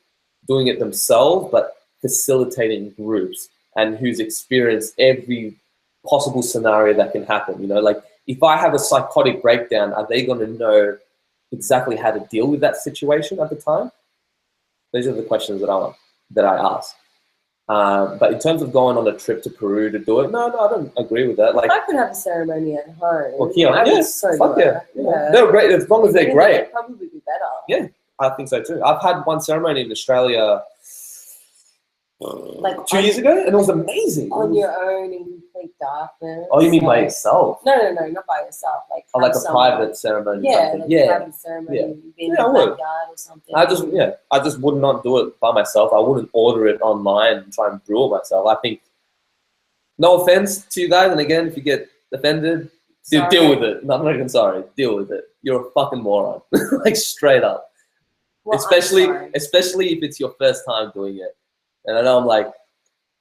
doing it themselves, but facilitating groups, and who's experienced every possible scenario that can happen. You know, like if I have a psychotic breakdown, are they going to know exactly how to deal with that situation at the time? Those are the questions that I ask. But in terms of going on a trip to Peru to do it, no, I don't agree with that. Like, I could have a ceremony at home. or Heon, I yeah, would so fuck do yeah. it. Yeah. They're great as long as they're great. It'd probably be better. Yeah, I think so too. I've had one ceremony in Australia Like 2 years ago, and it was amazing. On your own in complete darkness. Oh, you mean by yourself? No, not by yourself. Like, Oh, like a private ceremony. Yeah, something. like a private ceremony. Yeah. In Yeah, I the would. backyard or something. I just would not do it by myself. I wouldn't order it online and try and brew it myself. I think, no offense to you guys, and again, if you get offended, deal with it. No, I'm not even sorry. Deal with it. You're a fucking moron. Like, straight up. Well, especially if it's your first time doing it. And I know I'm like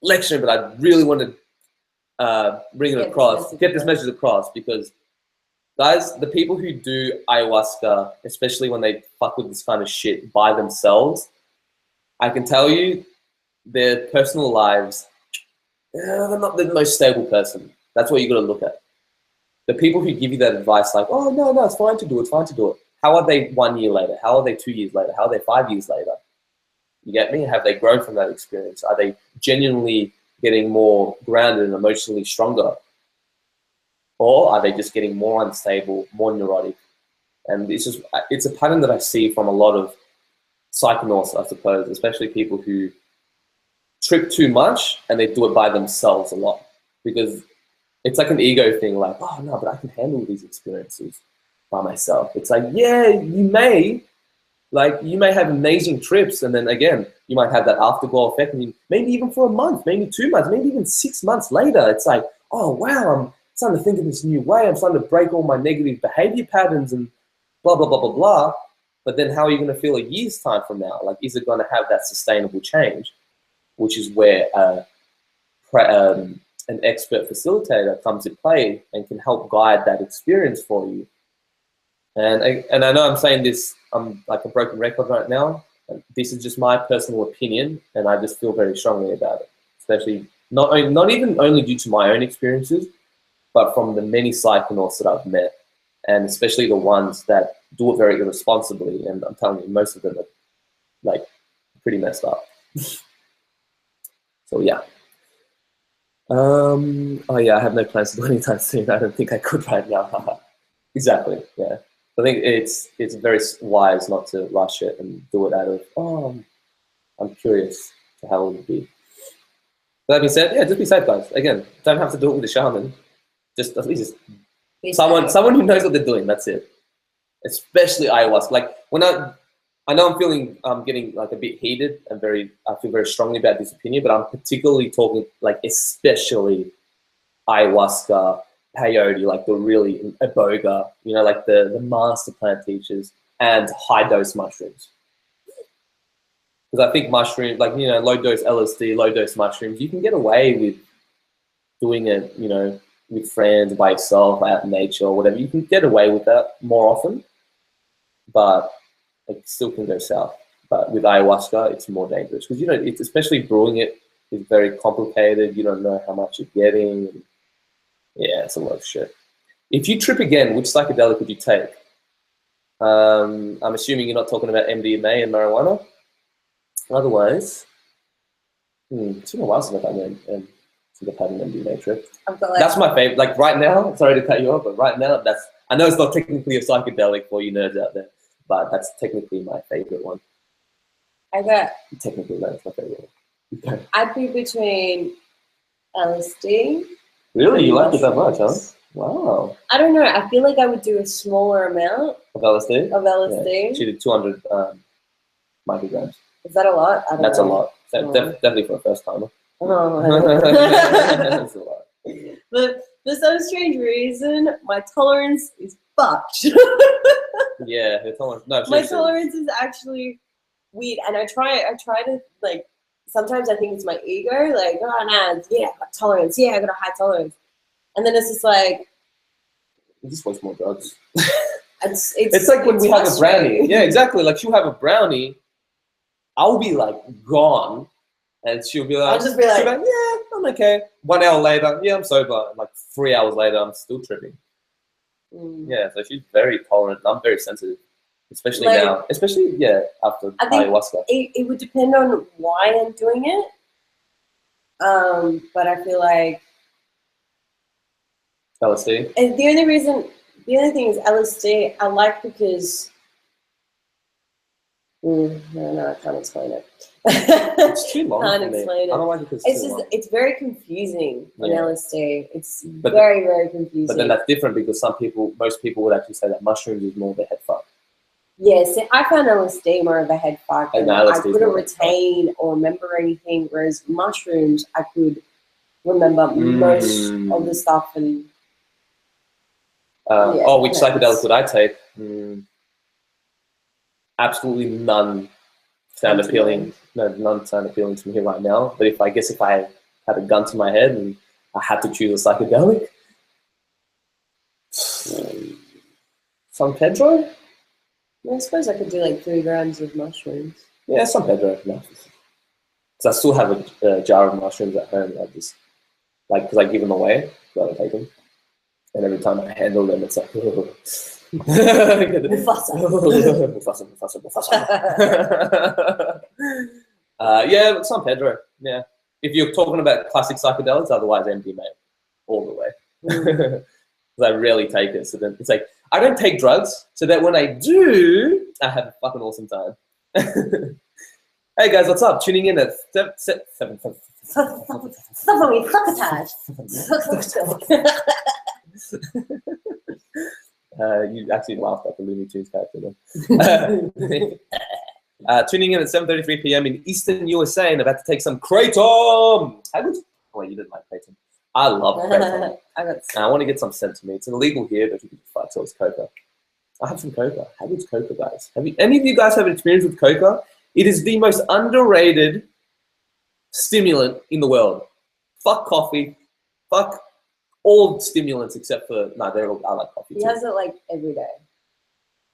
lecturing, but I really want to bring it across, get this message across, because guys, the people who do ayahuasca, especially when they fuck with this kind of shit by themselves, I can tell you their personal lives, they're not the most stable person. That's what you got to look at. The people who give you that advice, like, oh, no, it's fine to do it, it's fine to do it. How are they 1 year later? How are they 2 years later? How are they 5 years later? You get me? Have they grown from that experience? Are they genuinely getting more grounded and emotionally stronger? Or are they just getting more unstable, more neurotic? And it's a pattern that I see from a lot of psychonauts, I suppose, especially people who trip too much and they do it by themselves a lot. Because it's like an ego thing, like, oh no, but I can handle these experiences by myself. It's like, yeah, you may have amazing trips, and then again, you might have that afterglow effect, and maybe even for a month, maybe 2 months, maybe even 6 months later, it's like, oh wow, I'm starting to think in this new way, I'm starting to break all my negative behavior patterns and blah, blah, blah, blah, blah. But then how are you going to feel a year's time from now? Like, is it going to have that sustainable change? Which is where an expert facilitator comes to play and can help guide that experience for you. And I know I'm saying this, I'm like a broken record right now. This is just my personal opinion, and I just feel very strongly about it. Especially not even only due to my own experiences, but from the many psychonauts that I've met, and especially the ones that do it very irresponsibly. And I'm telling you, most of them are like pretty messed up. So yeah. Oh yeah, I have no plans to do anytime soon. I don't think I could right now. Exactly. Yeah. I think it's very wise not to rush it and do it out of, I'm curious to how it would be. That being said, yeah, just be safe, guys. Again, don't have to do it with a shaman. Just at least someone who knows what they're doing. That's it. Especially ayahuasca. Like when I know I'm getting like a bit heated and I feel very strongly about this opinion, but I'm particularly talking like especially ayahuasca, peyote, like the really iboga, like the master plant teachers, and high dose mushrooms. Because I think mushrooms, like, low dose LSD, low dose mushrooms, you can get away with doing it, with friends, by yourself, out in nature or whatever. You can get away with that more often, but it still can go south. But with ayahuasca, it's more dangerous because, it's especially brewing it is very complicated. You don't know how much you're getting. And yeah, it's a lot of shit. If you trip again, which psychedelic would you take? I'm assuming you're not talking about MDMA and marijuana. Otherwise, it's been a while since I've had an MDMA trip. That's my favorite. Like right now, sorry to cut you off, but right now, I know it's not technically a psychedelic for you nerds out there, but that's technically my favorite one. Technically, that's my favorite one. Okay. I'd be between LSD. Really? You like it that much, huh? Wow. I don't know. I feel like I would do a smaller amount of LSD. Yeah. She did 200 micrograms. Is that a lot? That's a lot. Definitely for a first timer. Oh. That's a lot. But for some strange reason, my tolerance is fucked. Yeah, her tolerance. No, my tolerance is actually weird, and I try to like. Sometimes I think it's my ego, like, oh no, yeah, I got tolerance, yeah, I got a high tolerance, and then it's just like, you just want more drugs. It's like when we have a brownie. Yeah, exactly. Like she'll have a brownie, I'll be like gone, and she'll be like, I'll just be like, yeah, I'm okay. 1 hour later, yeah, I'm sober. And like 3 hours later, I'm still tripping. Yeah, so she's very tolerant. I'm very sensitive. Especially like, now, especially after ayahuasca. It would depend on why I'm doing it. But I feel like LSD. and the only thing is LSD I like because no, I can't explain it. It's too long. Can't for me. explain it. I don't like it because It's too just long. it's very confusing on LSD. It's But very confusing. But then that's different because most people would actually say that mushrooms is more of a head fuck. Yes, I found LSD more of a head fuck, and I LSD is couldn't more retain or remember anything. Whereas mushrooms, I could remember most of the stuff. And which psychedelic would I take? Absolutely none sound appealing. No, none sound appealing to me right now. But if I had a gun to my head and I had to choose a psychedelic, San Pedro. I suppose I could do like 3 grams of mushrooms. Yeah, San Pedro. No. Because I still have a jar of mushrooms at home. I just because I give them away, so I don't take them. And every time I handle them, it's like, Mufasa. Yeah, but San Pedro. Yeah, if you're talking about classic psychedelics, otherwise MDMA, all the way. Because I rarely take it, so then it's like I don't take drugs, so that when I do, I have a fucking awesome time. Hey guys, what's up? Tuning in at 7. You actually laughed at the Looney Tunes character then. Tuning in at 7:33 p.m. in Eastern USA and about to take some kratom. You didn't like kratom. I love kratom. I want to get some sent to me. It's illegal here, but you can fight so it's coca. I have some coca. How good's coca, guys? Any of you guys have experience with coca? It is the most underrated stimulant in the world. Fuck coffee. Fuck all stimulants except for I like coffee too. He has it like every day.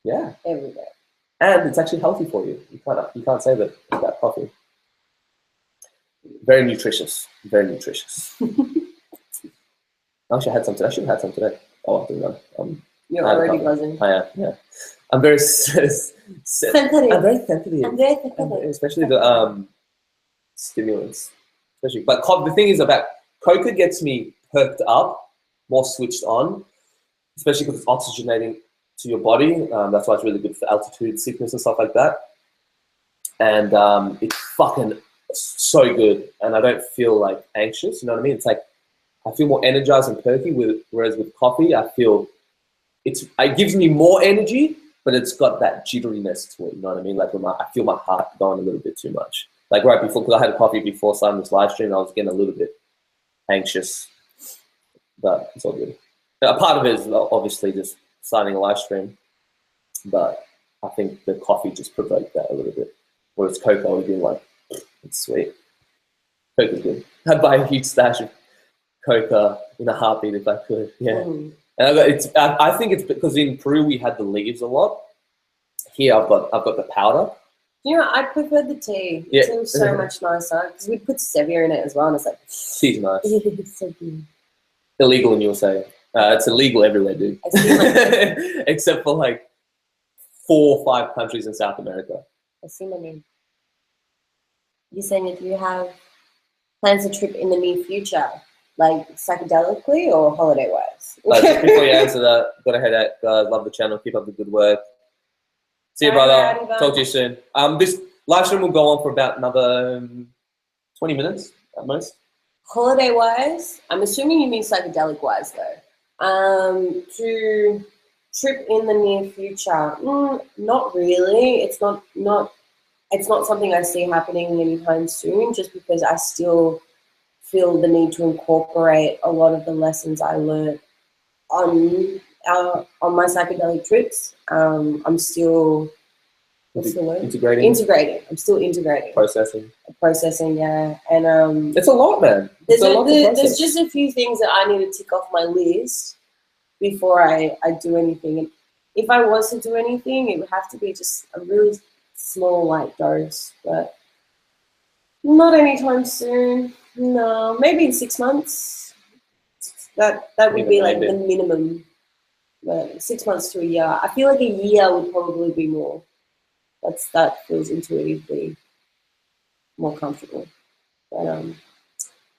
Yeah. Every day. And it's actually healthy for you. You can't say that about coffee. Very nutritious. Very nutritious. I should have had some today. Oh, I didn't know. You're already buzzing. I am, yeah. I'm very sensitive. I'm very sensitive. Especially the stimulants. But the thing is about coca gets me perked up, more switched on, especially because it's oxygenating to your body. That's why it's really good for altitude sickness and stuff like that. And it's fucking so good. And I don't feel like anxious, you know what I mean? It's like I feel more energized and perky, whereas with coffee, I feel it gives me more energy, but it's got that jitteriness to it, you know what I mean? Like I feel my heart going a little bit too much. Like right before, because I had a coffee before starting this live stream, I was getting a little bit anxious, but it's all good. A part of it is obviously just starting a live stream, but I think the coffee just provoked that a little bit. Whereas coca, I would be like, it's sweet. Coca's good. I'd buy a huge stash of coca in a heartbeat if I could. Yeah. And I think it's because in Peru we had the leaves a lot. Here I've got the powder. You know, I prefer the tea. Yeah. It seems so much nicer because we put stevia in it as well, and it's like tea's nice. It's so good. Illegal in USA. It's illegal everywhere, dude. Except for like 4 or 5 countries in South America. I see my name. You're saying if you have plans to trip in the near future, like psychedelically or holiday-wise? Before you answer that, gotta head out, guys. Love the channel. Keep up the good work. See you, brother. Talk to you soon. This live stream will go on for about another 20 minutes at most. Holiday-wise, I'm assuming you mean psychedelic-wise, though. To trip in the near future, not really. It's not something I see happening anytime soon, just because I still feel the need to incorporate a lot of the lessons I learned on my psychedelic trips. I'm still integrating. I'm still integrating. Processing, yeah. And it's a lot, man. There's just a few things that I need to tick off my list before I do anything. And if I was to do anything, it would have to be just a really small, light dose, but not anytime soon. No, maybe in 6 months. That would be like the minimum. But 6 months to a year. I feel like a year would probably be more. That feels intuitively more comfortable. But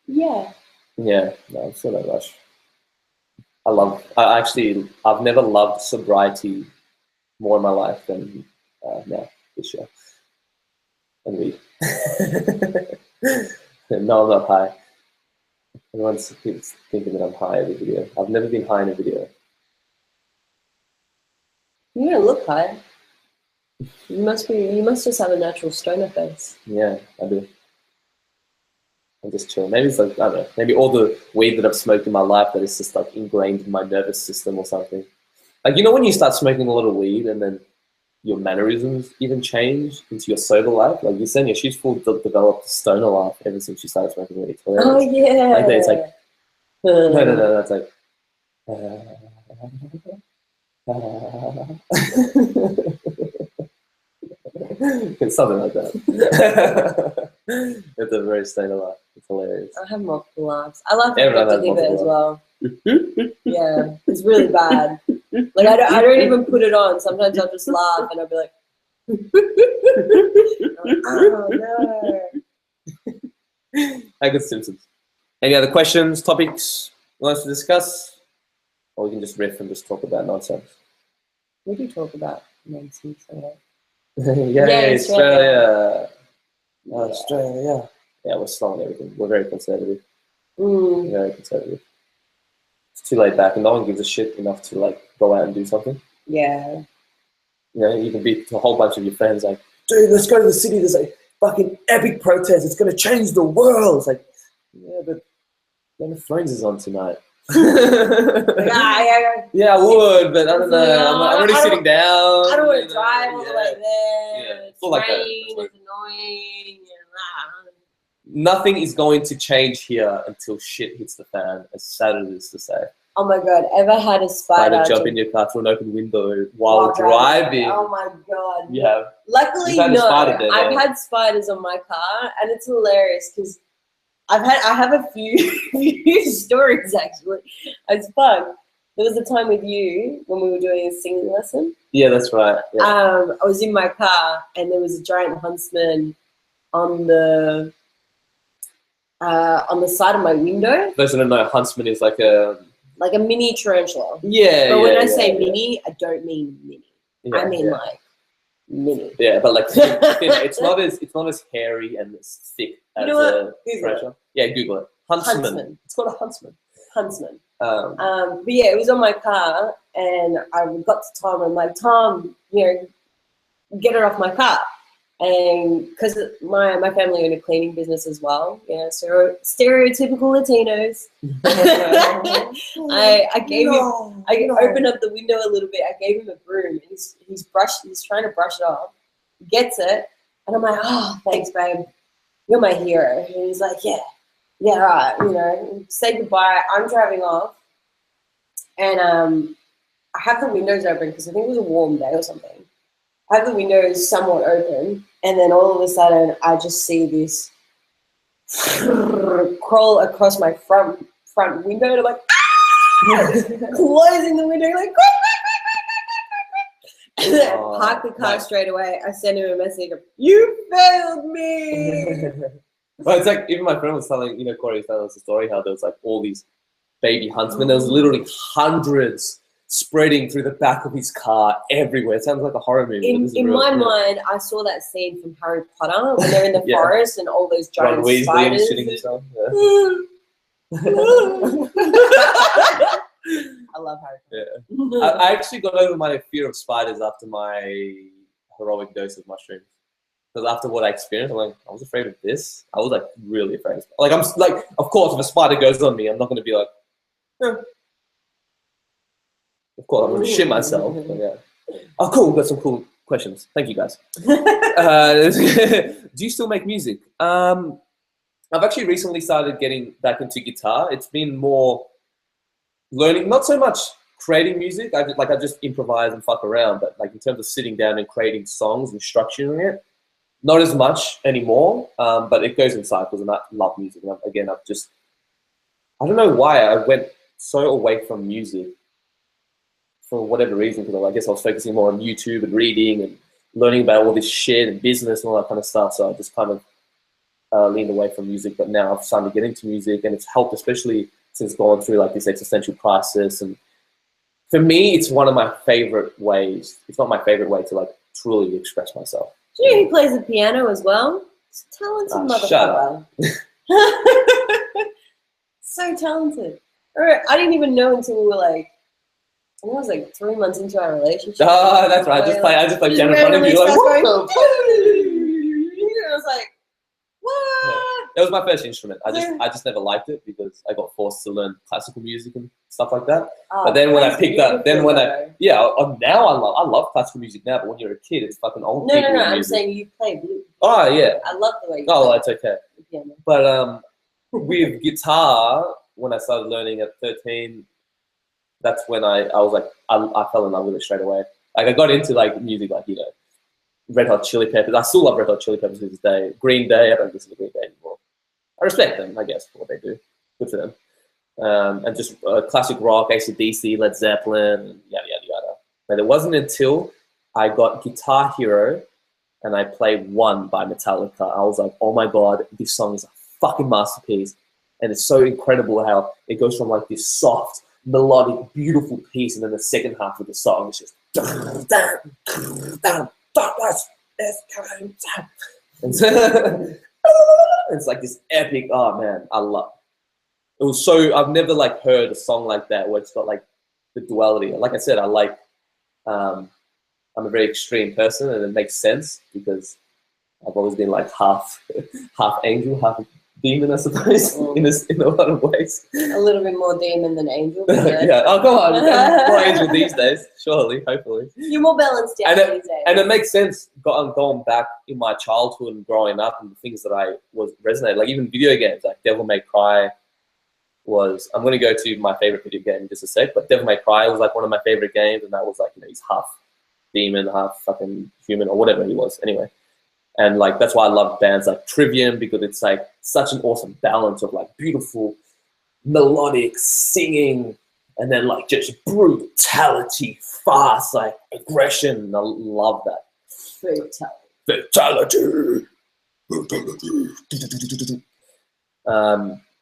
Yeah. Yeah, no, it's not that rush. I've never loved sobriety more in my life than now, this year. And weed. No, I'm not high. Everyone keeps thinking that I'm high every video. I've never been high in a video. You don't look high. You must just have a natural stoner face. Yeah, I do. I'm just chilling. Maybe it's like, I don't know, maybe all the weed that I've smoked in my life that is just like ingrained in my nervous system or something. Like, you know when you start smoking a lot of weed and then your mannerisms even change into your sober life? Like you're saying, she's full developed stoner life ever since she started smoking weed. Oh, yeah. Like it's like, no, that's like, it's something like that. It's a very stoner life. It's hilarious. I have multiple laughs. I laugh at it as well. Yeah, it's really bad. Like I don't even put it on. Sometimes I'll just laugh and I'll be like, oh no. I got symptoms. Any other questions, topics you want us to discuss? Or we can just riff and just talk about nonsense. We do talk about nonsense. Yay, Australia. Australia. Yeah, we're slow on everything. We're very conservative. Very conservative. It's too laid back and no one gives a shit enough to like go out and do something. Yeah. You know, you can be to a whole bunch of your friends like, dude, let's go to the city. There's a fucking epic protest. It's going to change the world. It's like, yeah, but Game of Thrones is on tonight. Yeah, I would, but I don't know. I'm already sitting down. I don't want to drive all the way there. Yeah. It's rain, it's annoying. Nothing is going to change here until shit hits the fan, as sad as it is to say. Oh my god, ever had a spider jump in your car through an open window while driving? Oh my god. Yeah. Luckily, no. I've had spiders on my car, and it's hilarious because I have a few stories actually. It's fun. There was a time with you when we were doing a singing lesson. Yeah, that's right. Yeah. I was in my car, and there was a giant huntsman on the side of my window. Those who don't know, huntsman is like a mini tarantula. Yeah. But when I say mini, I don't mean mini. Yeah, I mean like mini. Yeah, but like thin. It's not as hairy and as thick as a tarantula. Yeah, Google it. Huntsman. It's called a huntsman. Huntsman. But yeah, it was on my car, and I got to Tom. I'm like, Tom, get it off my car. And because my family owned a cleaning business as well, so stereotypical Latinos. I opened up the window a little bit. I gave him a broom, and he's trying to brush it off. He gets it, and I'm like, oh, thanks, babe. You're my hero. And he's like, yeah, right. Say goodbye. I'm driving off, and I have the windows open because I think it was a warm day or something. I have the windows somewhat open, and then all of a sudden, I just see this crawl across my front window, and I'm like, closing the window, like, and then I park the car straight away. I send him a message, you failed me. Well, it's like, even my friend was telling, Corey was telling us a story how there was like all these baby huntsmen. There was literally hundreds spreading through the back of his car everywhere. It sounds like a horror movie. In my mind, I saw that scene from Harry Potter when they're in the forest and all those giant spiders. Shooting himself. Yeah. I love Harry Potter. Yeah. I actually got over my fear of spiders after my heroic dose of mushrooms. Because after what I experienced, I'm like, I was afraid of this. I was like really afraid. Like I'm like, of course, if a spider goes on me, I'm not going to be like, Of course, I'm going to shit myself. But yeah. Oh, cool. We've got some cool questions. Thank you, guys. Do you still make music? I've actually recently started getting back into guitar. It's been more learning, not so much creating music. I just improvise and fuck around. But like in terms of sitting down and creating songs and structuring it, not as much anymore. But it goes in cycles, and I love music. And I don't know why I went so away from music. For whatever reason, because I guess I was focusing more on YouTube and reading and learning about all this shit and business and all that kind of stuff. So I just kind of leaned away from music, but now I've started to get into music, and it's helped, especially since going through like this existential crisis. And for me, it's one of my favorite ways. It's not my favorite way to like truly express myself. Do you know he plays the piano as well? He's a talented motherfucker. So talented. I didn't even know until we were like, I think it was like 3 months into our relationship. Oh, that's right. I just play piano in front of you. Like, what? I was like, what? Yeah. That was my first instrument. I just never liked it because I got forced to learn classical music and stuff like that. But then when I picked up, now I love classical music now. But when you're a kid, it's fucking old. No, I'm saying you play blues. Oh yeah. I love the way you play. That's okay. But with guitar, when I started learning at 13, that's when I was like, I fell in love with it straight away. Like I got into like music, like, you know, Red Hot Chili Peppers. I still love Red Hot Chili Peppers to this day. Green Day, I don't listen to Green Day anymore. I respect them, I guess, for what they do. Good for them. And just classic rock, AC/DC, Led Zeppelin, and yada, yada, yada. But it wasn't until I got Guitar Hero and I played One by Metallica. I was like, oh my God, this song is a fucking masterpiece. And it's so incredible how it goes from like this soft, melodic, beautiful piece, and then the second half of the song is just it's like this epic. Oh man, I love it. It was so, I've never like heard a song like that where it's got like the duality. Like I said, I like I'm a very extreme person, and it makes sense because I've always been like half angel, half demon, I suppose, in a lot of ways. A little bit more demon than angel. Yeah. Oh, come on. I'm more angel these days, surely, hopefully. You're more balanced down these days. And it makes sense going back in my childhood and growing up and the things that I was resonating, like even video games, like Devil May Cry was, I'm going to go to my favorite video game in just a sec, but Devil May Cry was like one of my favorite games, and that was like, you know, he's half demon, half fucking human or whatever he was. Anyway. And like that's why I love bands like Trivium, because it's like such an awesome balance of like beautiful melodic singing and then like just brutality, fast, like aggression. I love that. Fatality.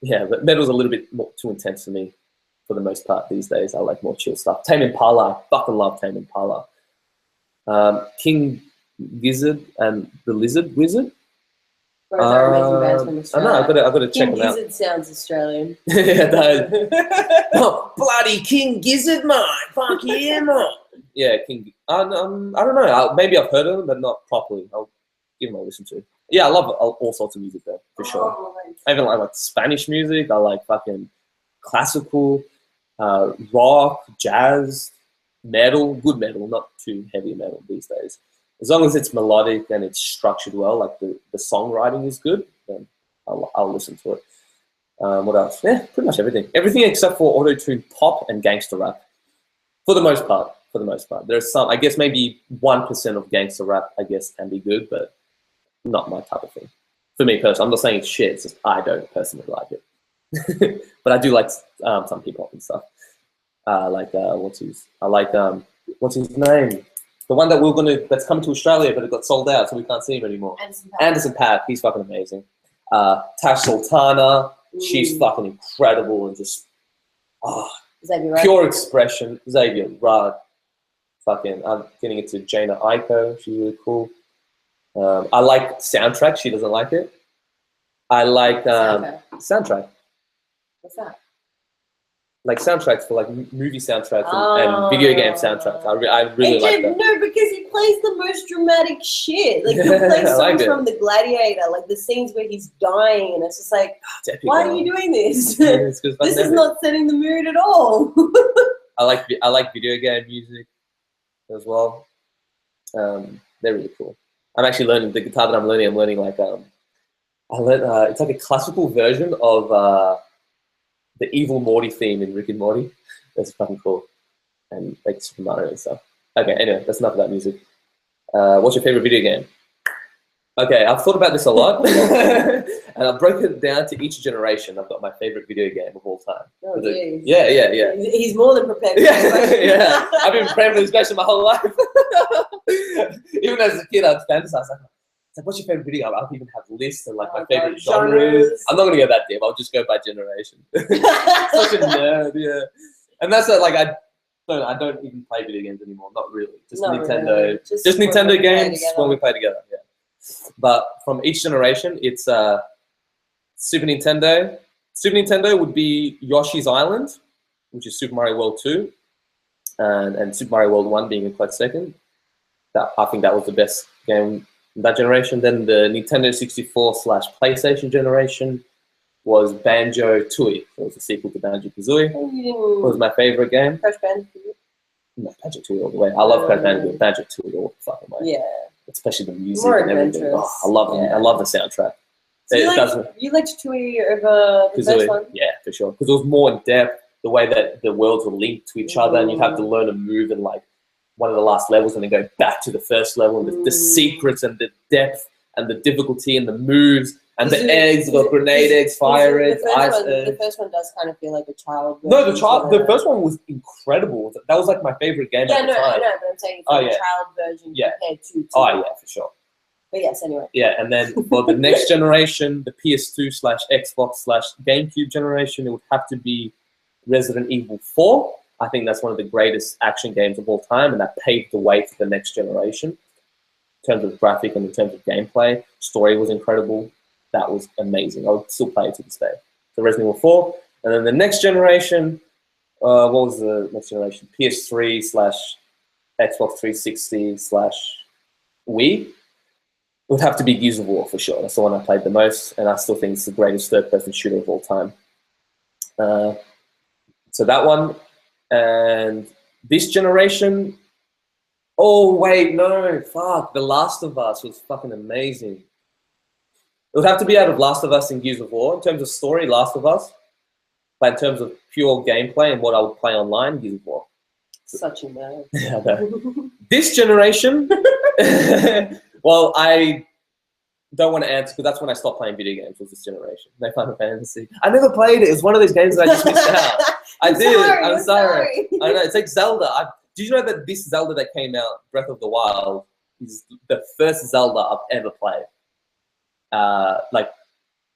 Yeah, but metal's a little bit more too intense for me for the most part these days. I like more chill stuff. Tame Impala, I fucking love Tame Impala. King Gizzard and the Lizard Wizard. Those are amazing bands from Australia. I know, I've got to check them out. King Gizzard sounds Australian. Yeah, it does. Oh, bloody King Gizzard, man. Fuck yeah, man. Yeah, King. I don't know. Maybe I've heard of them, but not properly. I'll give them a listen to. Yeah, I love all sorts of music though, for sure. I even like Spanish music. I like fucking classical, rock, jazz, metal, good metal, not too heavy metal these days. As long as it's melodic and it's structured well, like the songwriting is good, then I'll listen to it. What else? Yeah, pretty much everything. Everything except for auto-tune pop and gangster rap. For the most part. There's some, I guess maybe 1% of gangster rap, I guess, can be good, but not my type of thing. For me personally, I'm not saying it's shit, it's just I don't personally like it. But I do like some hip-hop and stuff. What's his name? The one that's coming to Australia, but it got sold out, so we can't see him anymore. Anderson .Paak, he's fucking amazing. Tash Sultana, she's fucking incredible and just pure expression. Xavier Rudd, fucking. I'm getting into Jaina Aiko, she's really cool. I like Soundtrack. She doesn't like it. I like Soundtrack. What's that? Like soundtracks for like movie soundtracks and video game soundtracks. I really like that. No, because he plays the most dramatic shit. Like he plays songs from The Gladiator, like the scenes where he's dying, and it's just like, why are you doing this? This is not setting the mood at all. I like video game music as well. They're really cool. I'm actually learning the guitar that I'm learning. I'm learning like it's like a classical version of the evil Morty theme in Rick and Morty. That's fucking cool. And like Super Mario and stuff. Okay, anyway, that's enough about music. What's your favorite video game? Okay, I've thought about this a lot. And I've broken it down to each generation. I've got my favorite video game of all time. Oh, geez. Yeah. He's more than prepared for this. Yeah. I've been preparing for this question my whole life. Even as a kid, I'd fantasize like, It's like, what's your favorite video game? I'll even have lists and like my Oh, favorite God, genres. I'm not gonna go that deep. I'll just go by generation. Such a nerd, yeah. And that's like I don't even play video games anymore. Not really. Just Not Nintendo. really. Just when Nintendo we play games together. when we play together. Yeah. But from each generation, it's Super Nintendo. Super Nintendo would be Yoshi's Island, which is Super Mario World 2, and Super Mario World 1 being a close second. I think that was the best game in that generation. Then the Nintendo 64/PlayStation generation was Banjo-Tooie. It was a sequel to Banjo-Kazooie. It was my favorite game. Crash Bandicoot. No, Banjo-Tooie all the way. I love Crash Bandicoot. Banjo-Tooie all the fucking way. Yeah. Especially the music More and everything. adventurous. Oh, I love Yeah. I love the soundtrack. So It you liked Tooie over the first one? Yeah, for sure. Because it was more in depth, the way that the worlds were linked to each other, and you'd have to learn a move in like one of the last levels and then go back to the first level, and the secrets and the depth and the difficulty and the moves and the eggs, the grenade eggs, fire eggs, ice eggs. The first one does kind of feel like a child. No, the first one was incredible. That was like my favorite game at the time. I know, but I'm saying it's like a child version compared to Tooie. Oh yeah, for sure. But yes, anyway. Yeah, and then for the next generation, the PS2/Xbox/GameCube generation, it would have to be Resident Evil 4. I think that's one of the greatest action games of all time, and that paved the way for the next generation. In terms of graphic and in terms of gameplay, story was incredible. That was amazing. I would still play it to this day. So Resident Evil 4. And then the next generation, what was the next generation? PS3/Xbox 360/Wii. It would have to be Gears of War for sure. That's the one I played the most, and I still think it's the greatest third-person shooter of all time. So that one, and this generation. Oh wait, no, fuck! The Last of Us was fucking amazing. It would have to be out of Last of Us and Gears of War in terms of story, Last of Us, but in terms of pure gameplay and what I would play online, Gears of War. Such a nerd. Yeah, no. This generation. Well, I don't want to answer because that's when I stopped playing video games. Was this generation? No Final Fantasy. I never played it. It's one of those games that I just missed out. I'm sorry. I know it's like Zelda. Did you know that this Zelda that came out, Breath of the Wild, is the first Zelda I've ever played? Like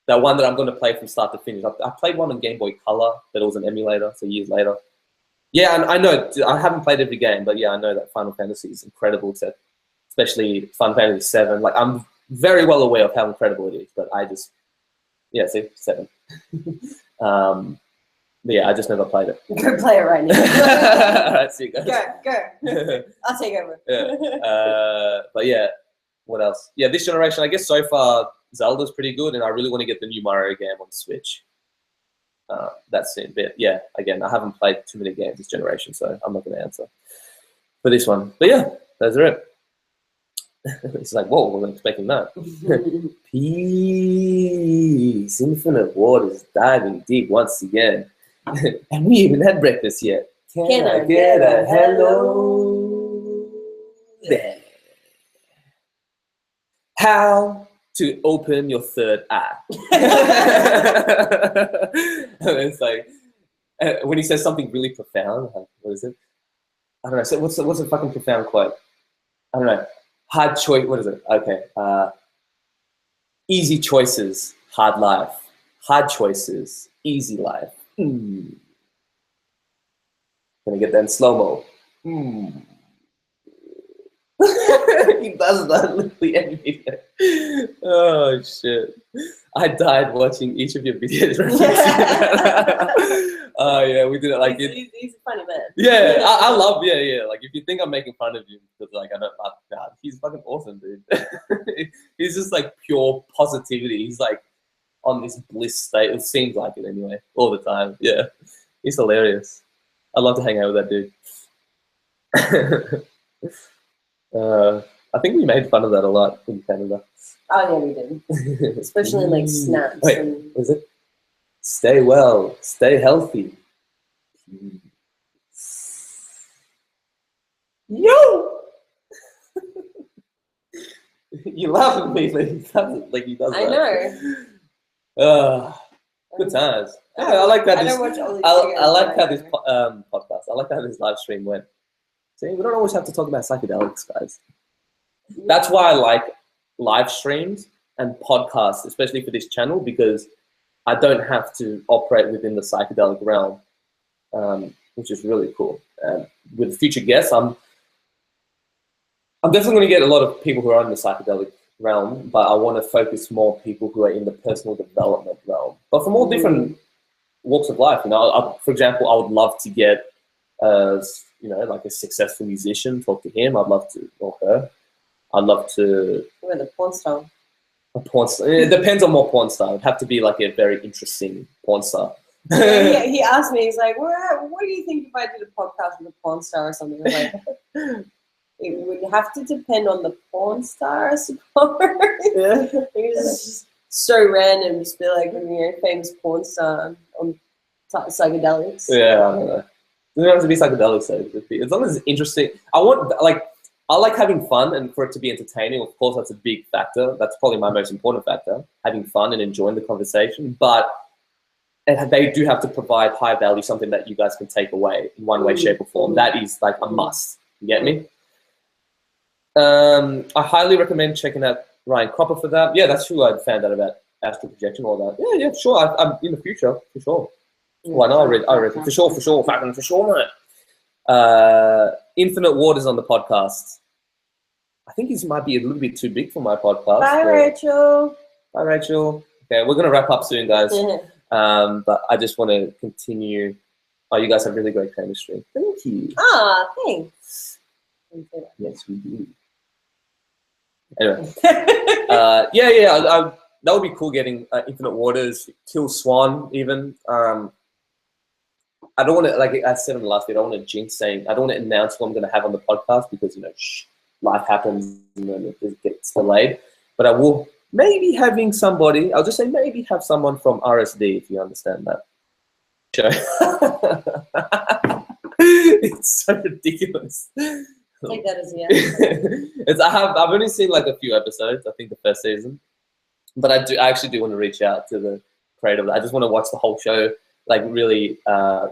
the one that I'm going to play from start to finish. I played one on Game Boy Color, but it was an emulator, so years later. Yeah, and I know I haven't played every game, but yeah, I know that Final Fantasy is incredible to. Especially Final Fantasy 7. Like, I'm very well aware of how incredible it is, but I just, yeah, see, 7. But yeah, I just never played it. Go play it right now. All right, see you guys. Go. I'll take over. Yeah. But yeah, what else? Yeah, this generation, I guess so far, Zelda's pretty good, and I really want to get the new Mario game on Switch. That's it. But yeah, again, I haven't played too many games this generation, so I'm not going to answer for this one. But yeah, those are it. It's like, whoa, wasn't expecting that. Peace, infinite waters diving deep once again. And we even had breakfast yet. Can I get a hello there? How to open your third eye. And it's like, when he says something really profound, like, what is it? I don't know. So what's a fucking profound quote? I don't know. Hard choice. What is it? Okay. Easy choices, hard life. Hard choices, easy life. Gonna get that in slow mo. He does that literally every video. Oh shit! I died watching each of your videos. Oh yeah, we did it like it. He's a funny man. Yeah, I love. Yeah. Like if you think I'm making fun of you, because like I don't. Nah, he's fucking awesome, dude. He's just like pure positivity. He's like on this bliss state. It seems like it anyway, all the time. Yeah, he's hilarious. I'd love to hang out with that dude. I think we made fun of that a lot in Canada. Oh yeah, we did. Especially like snaps. Wait, and... what is it? Stay well, stay healthy. Yo! You laugh at me like he does I that. know. Good times. Yeah, I like that. I don't watch all these I like how this podcast. I like how this live stream went. See, we don't always have to talk about psychedelics, guys. That's why I like live streams and podcasts, especially for this channel, because I don't have to operate within the psychedelic realm, which is really cool. With future guests, I'm definitely going to get a lot of people who are in the psychedelic realm, but I want to focus more people who are in the personal development realm, but from all different walks of life. You know, for example, I would love to get, you know, like a successful musician, talk to him. I'd love to, or her. I'd love to. With a porn star. A porn star. It depends on what porn star. It'd have to be like a very interesting porn star. Yeah, he asked me, he's like, what do you think if I did a podcast with a porn star or something? I'm like, it would have to depend on the porn star, I suppose. Yeah. It was just so random, just be like, you know, famous porn star on psychedelics. Yeah, I don't know. It doesn't have to be psychedelics, though. As long as it's interesting. I like having fun, and for it to be entertaining. Of course, that's a big factor. That's probably my most important factor, having fun and enjoying the conversation. But they do have to provide high value, something that you guys can take away in one way, shape, or form. That is like a must. You get me? I highly recommend checking out Ryan Cropper for that. Yeah, that's who I found out about astral projection, all that. Yeah, sure. I'm in the future, for sure. Why not? I read for sure, fucking for sure, mate. Infinite Waters on the podcast. I think he might be a little bit too big for my podcast. Bye, Rachel. Bye, Rachel. Okay, we're gonna wrap up soon, guys. But I just want to continue. Oh, you guys have really great chemistry. Thank you. Ah, thanks. Yes, we do. Anyway, that would be cool. Getting Infinite Waters, Kill Swan, even. I don't want to, like I said in the last video, I don't want to jinx saying, I don't want to announce what I'm going to have on the podcast because, you know, life happens and then it gets delayed. But I will maybe having somebody, I'll just say maybe have someone from RSD, if you understand that. It's so ridiculous. Take that as a yes. I've only seen like a few episodes, I think the first season. But I actually do want to reach out to the creator. I just want to watch the whole show, like really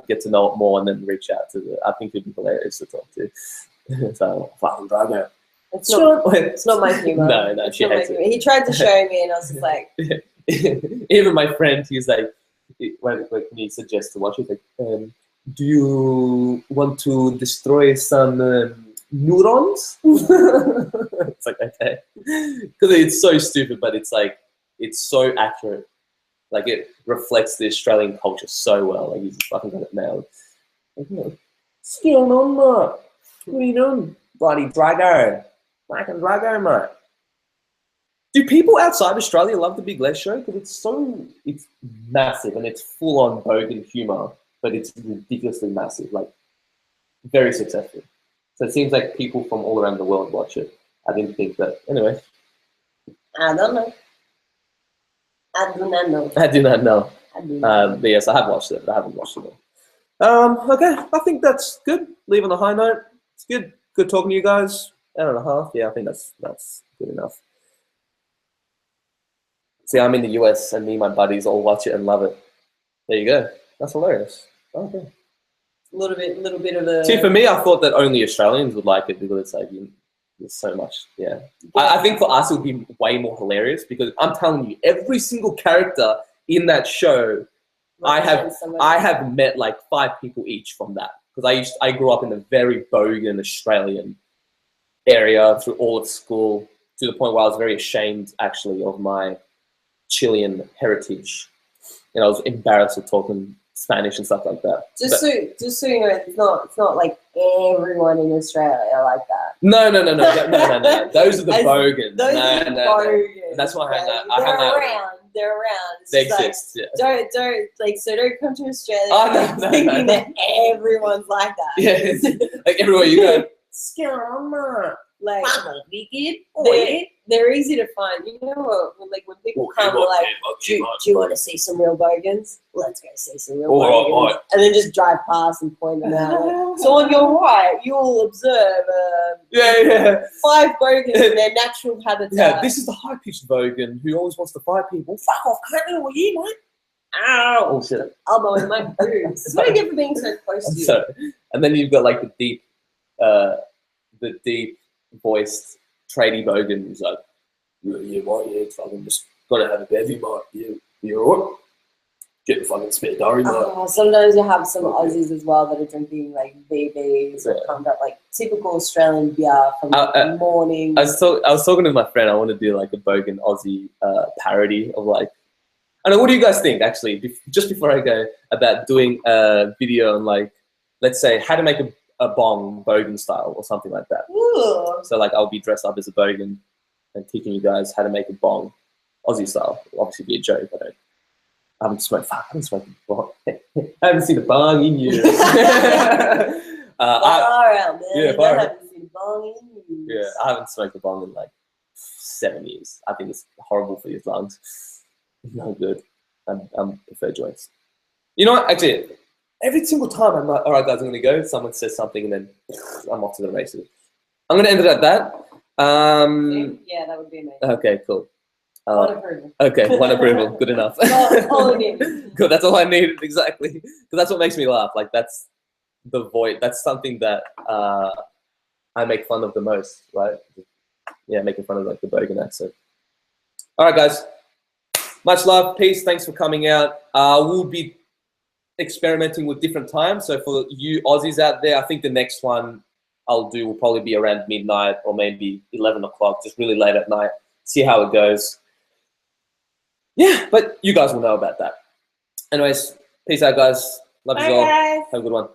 get to know it more, and then reach out to I think it'd be hilarious to talk to. So fucking Drago. It's not my humor. No, she hates it. He tried to show me, and I was just like. Even my friend, he's like, when he suggests to watch, he's like, do you want to destroy some neurons? It's like, okay, because it's so stupid, but it's like it's so accurate. Like it reflects the Australian culture so well. Like he's fucking got it nailed. Like, you know, what's going on, mate? What are you doing, bloody Drago? Fucking Drago, mate. Do people outside Australia love the Big Les show? Because it's massive and it's full on bogan humor, but it's ridiculously massive, like very successful. So it seems like people from all around the world watch it. I didn't think that. Anyway. I don't know. I do not know. I do not know. But yes, I have watched it, but I haven't watched it all. Okay, I think that's good. Leave on a high note. It's good. Good talking to you guys. Hour and a half. Yeah, I think that's good enough. See, I'm in the US and me and my buddies all watch it and love it. There you go. That's hilarious. Okay. A little bit of a... See, for me, I thought that only Australians would like it because it's like, there's so much, yeah. I think for us, it would be way more hilarious because I'm telling you, every single character in that show, I have met like 5 people each from that. Because I grew up in a very bogan Australian area through all of school to the point where I was very ashamed, actually, of my Chilean heritage. And I was embarrassed of talking Spanish and stuff like that. Just so you know, it's not like everyone in Australia like that. No. Those are the bogans. Those are the bogans. That's why I hang out. They're around. It's they exist. Like, yeah. Don't come to Australia thinking that everyone's like that. Yeah, like everywhere you go. Like they're easy to find. You know, when people come, like, do you want to see some real bogans? Let's go see some real bogans. Right. And then just drive past and point them out. So on your right, you'll observe 5 bogans in their natural habitat. Yeah, this is the high-pitched bogan who always wants to fight people. Fuck off, I can't know what you, mate. Ow! Oh, shit. Elbow in my boobs. That's what I get for being so close to you. So, and then you've got like the deep voiced tradie bogan who's like, yeah, mate, yeah, fucking just gotta have a bevy, mate. You're alright. Get the fucking spare durry, mate. Sometimes you have some Aussies as well that are drinking like BBs or come up like typical Australian beer from the morning. I was talking to my friend. I want to do like a Bogan Aussie parody of like. I don't know. What do you guys think? Actually, just before I go, about doing a video on like, let's say, how to make a bong Bogan style or something like that. Ooh. So like, I'll be dressed up as a Bogan and teaching you guys how to make a bong Aussie style. It'll obviously be a joke. I haven't smoked a bong. I haven't seen a bong in years. Far out, man. Yeah, I haven't seen a bong in years. Yeah, I haven't smoked a bong in like 7 years. I think it's horrible for your lungs. No good. I prefer joints. You know what? Actually, every single time I'm like, all right, guys, I'm going to go. Someone says something and then I'm off to the races. I'm going to end it at that. Yeah, that would be amazing. Okay, cool. One approval. Okay, one approval. Good enough. all I need. Good, that's all I needed, exactly. Because that's what makes me laugh. Like, that's the void. That's something that I make fun of the most, right? Yeah, making fun of like the Bogan accent. All right, guys. Much love. Peace. Thanks for coming out. We'll be experimenting with different times. So for you Aussies out there, I think the next one I'll do will probably be around midnight or maybe 11 o'clock, just really late at night. See how it goes. Yeah, but you guys will know about that. Anyways, peace out, guys. Love you all. Bye, guys. Have a good one.